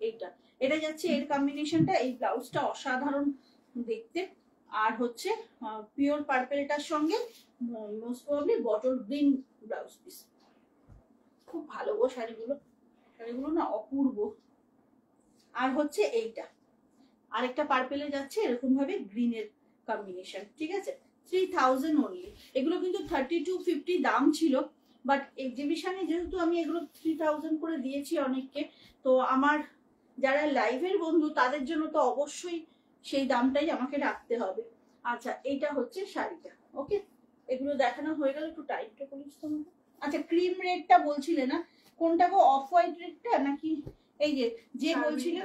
এইটা এটা যাচ্ছে এর কম্বিনেশনটা, এই ব্লাউজটা অসাধারণ দেখতে, আর হচ্ছে পিওর পার্পেলটার সঙ্গে most probably bottle green blouse piece, খুব ভালো গো শাড়িগুলো, শাড়িগুলো না অপূর্ব। আর হচ্ছে এইটা আরেকটা পার্পেলে যাচ্ছে এরকম ভাবে গ্রিনের কম্বিনেশন, ঠিক আছে, 3000 অনলি। এগুলো কিন্তু 3250 দাম ছিল, বাট এক্সিবিশনে যেহেতু আমি এগুলো 3000 করে দিয়েছি অনেককে, তো আমার যারা লাইভের বন্ধু তাদের জন্য তো অবশ্যই সেই দামটাই আমাকে রাখতে হবে। আচ্ছা, এইটা হচ্ছে শাড়িটা, ওকে এগুলো দেখানো হয়ে গেল, একটু টাইটটা করিস তোমাকে। আচ্ছা, ক্রিম রেডটা বলছিলে না, কোনটা গো, অফ হোয়াইট রেডটা নাকি এই যে বলছিলে,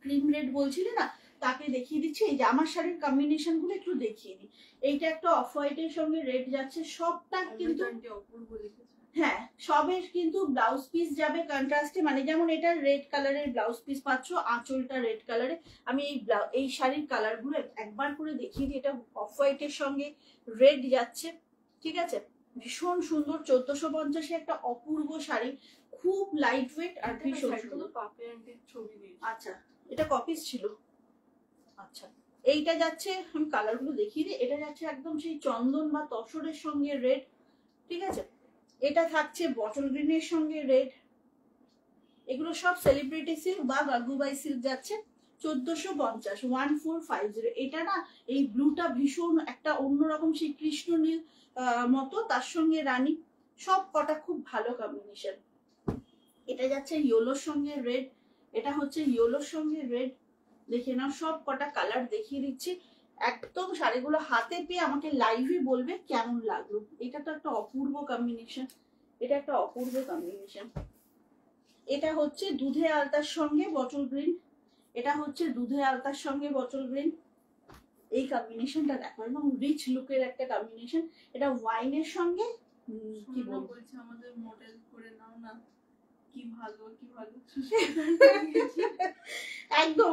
ক্রিম রেড বলছিলে না, তাকে দেখিয়ে দিচ্ছি। এই যে আমার শাড়ির কম্বিনেশন গুলো একটু দেখিয়ে দিই। এইটা একটা অফ হোয়াইটের সঙ্গে রেড যাচ্ছে, সবটা কিন্তু অপূর্ব লিখেছে। হ্যাঁ, সবের কিন্তু ব্লাউজ পিস যাবে কন্ট্রাস্টে, মানে যেমন এটা রেড কালারের ব্লাউজ পিস পাচ্ছ, আঁচলটা রেড কালারে। আমি এই শাড়ির কালার গুলো একবার করে দেখিয়ে দিই। এটা অফ হোয়াইটের সঙ্গে রেড যাচ্ছে, ঠিক আছে, ভীষণ সুন্দর। 1450 একটা অপূর্ব শাড়ি, খুব লাইট ওয়েট আর ভীষণ সুন্দর। আচ্ছা, এটা কপিস ছিল। আচ্ছা, এইটা যাচ্ছে, আমি কালার গুলো দেখিয়ে দিই। এটা যাচ্ছে একদম সেই চন্দন বা তসরের সঙ্গে রেড, ঠিক আছে। এটা থাকছে বটল গ্রিনের সঙ্গে রেড। এগুলো সব সেলিব্রিটি সিল্ক বা গাগুবাই সিল্ক যাচ্ছে 1450, 1450। এটা না, এই ব্লুটা ভীষণ একটা অন্যরকম সেই কৃষ্ণ নীল মতো, তার সঙ্গে রানী, সব কটা খুব ভালো কম্বিনেশন। এটা যাচ্ছে ইয়েলোর সঙ্গে রেড, এটা হচ্ছে ইয়েলোর সঙ্গে রেড। দেখে নাও, সব কটা কালার দেখিয়ে দিচ্ছি। একদম শাড়িগুলো হাতে পেয়ে আমাকে লাইভে বলবে কেমন লাগলো। এটা তো একটা অপূর্ব কম্বিনেশন, এটা একটা অপূর্ব কম্বিনেশন। এটা হচ্ছে দুধে আলতার সঙ্গে বটল গ্রিন, এটা হচ্ছে দুধে আলতার সঙ্গে বটল গ্রিন। এই কম্বিনেশনটা দেখো, এবং রিচ লুকের একটা কম্বিনেশন। এটা ওয়াইনের সঙ্গে কি বলবো, আমাদের মডেল করে নাও না, কি ভালো কি ভালো। একদম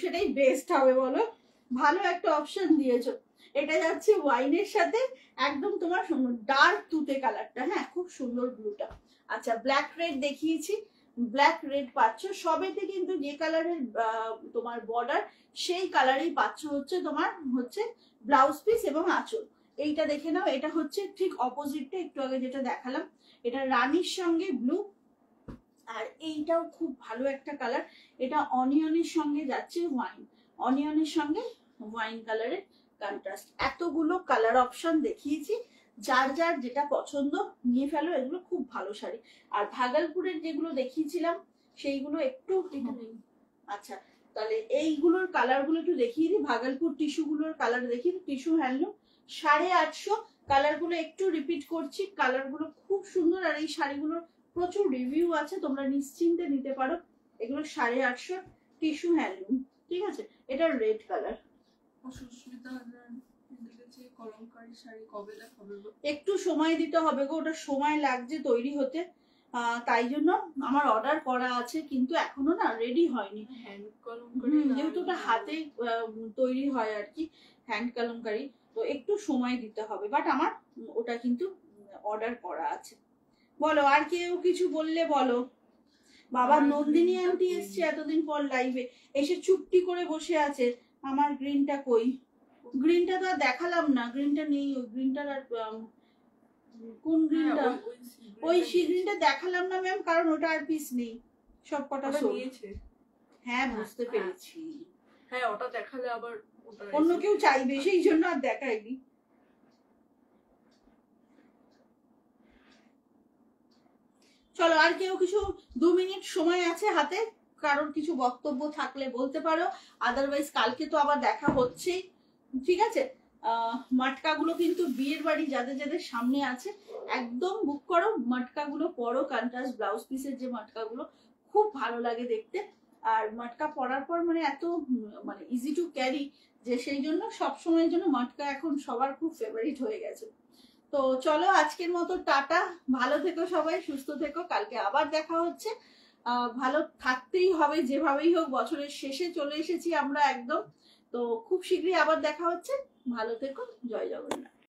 সেটাই বেস্ট হবে বলো, ভালো একটা অপশন দিয়েছো। এটা যাচ্ছে ওয়াইনের সাথে একদম তোমার ডার্ক তুতে কালারটা, হ্যাঁ খুব সুন্দর ব্লুটা। আচ্ছা, ব্ল্যাক রেড দেখিয়েছি, ব্ল্যাক রেড পাচ্ছ সবেতে, কিন্তু যে কালারের তোমার বর্ডার সেই কালারই পাচ্ছ হচ্ছে তোমার হচ্ছে ব্লাউজ পিস এবং আঁচল। এইটা দেখে নাও, এটা হচ্ছে ঠিক অপোজিটটা একটু আগে যেটা দেখালাম, এটা রানীর সঙ্গে ব্লু। আর এইটাও খুব ভালো একটা কালার, এটা অনিয়নের সঙ্গে যাচ্ছে ওয়াইন, অনিয়নের সঙ্গে ওয়াইন কালারের কন্ট্রাস্ট। এতগুলো কালার অপশন দেখিয়েছি, যার যার যেটা পছন্দ নিয়ে ফেলো, এগুলো খুব ভালো শাড়ি। আর ভাগলপুরের যেগুলো দেখিয়েছিলাম সেইগুলো একটু, আচ্ছা তাহলে এইগুলোর কালার গুলো একটু দেখিয়ে দিই। ভাগলপুর টিস্যু গুলোর কালার দেখিয়ে দিই, টিস্যু হ্যান্ডলুম 850। কালার গুলো একটু রিপিট করছি, কালার গুলো খুব সুন্দর। আর এই শাড়িগুলোর প্রচুর রিভিউ আছে, তোমরা নিশ্চিন্তে নিতে পারো। এগুলো 850 টিস্যু হ্যান্ডলুম, ঠিক আছে। এটা রেড কালার। একটু সময় দিতে হবে গো, ওটা সময় লাগছে তৈরি হতে, তাই জন্য আমার অর্ডার করা আছে, কিন্তু এখনো না রেডি হয়নি। যেহেতু ওটা হাতে তৈরি হয় আর কি, হ্যান্ড কলমকারি, তো একটু সময় দিতে হবে। বাট আমার ওটা কিন্তু অর্ডার করা আছে। বলো, আর কেউ কিছু বললে বলো। বাবা নন্দিনী আন্টি এসছে এতদিন পর লাইভে, এসে চুপটি করে বসে আছে। আমার গ্রিনটা কই? গ্রিনটা তো আর দেখালাম না, গ্রিনটা নেই। ওই গ্রিনটার আর কোন গ্রিনটা? ওই সি গ্রিনটা দেখালাম না ম্যাম, কারণ ওটা আর পিস নেই, সব কটা নিয়েছে। হ্যাঁ বুঝতে পেরেছি। হ্যাঁ, ওটা দেখালে আবার অন্য কেউ চাইবে, সেই জন্য আর দেখাইনি। চলো, আর কেউ কিছু 2 মিনিট সময় আছে হাতে, কারোর কিছু বক্তব্য থাকলে বলতে পারো। আদারওয়াইজ কালকে তো আবার দেখা হচ্ছেই, ঠিক আছে। মটকাগুলো কিন্তু বিয়ের বাড়ি যাদের যাদের সামনে আছে একদম বুক করো, মটকাগুলো পরো। কন্ট্রাস্ট ব্লাউজ পিসের যে মটকাগুলো খুব ভালো লাগে দেখতে। আর মটকা পরার পর মানে এত মানে ইজি টু ক্যারি, যে সেই জন্য সবসময়ের জন্য মটকা এখন সবার খুব ফেভারিট হয়ে গেছে। তো চলো, আজকের মতো টাটা, ভালো থেকো সবাই, সুস্থ থেকো। কালকে আবার দেখা হচ্ছে। ভালো থাকতেই হবে যেভাবেই হোক, বছরের শেষে চলে এসেছি আমরা একদম। তো খুব শীঘ্রই আবার দেখা হচ্ছে, ভালো থেকো, জয় জগন্নাথ।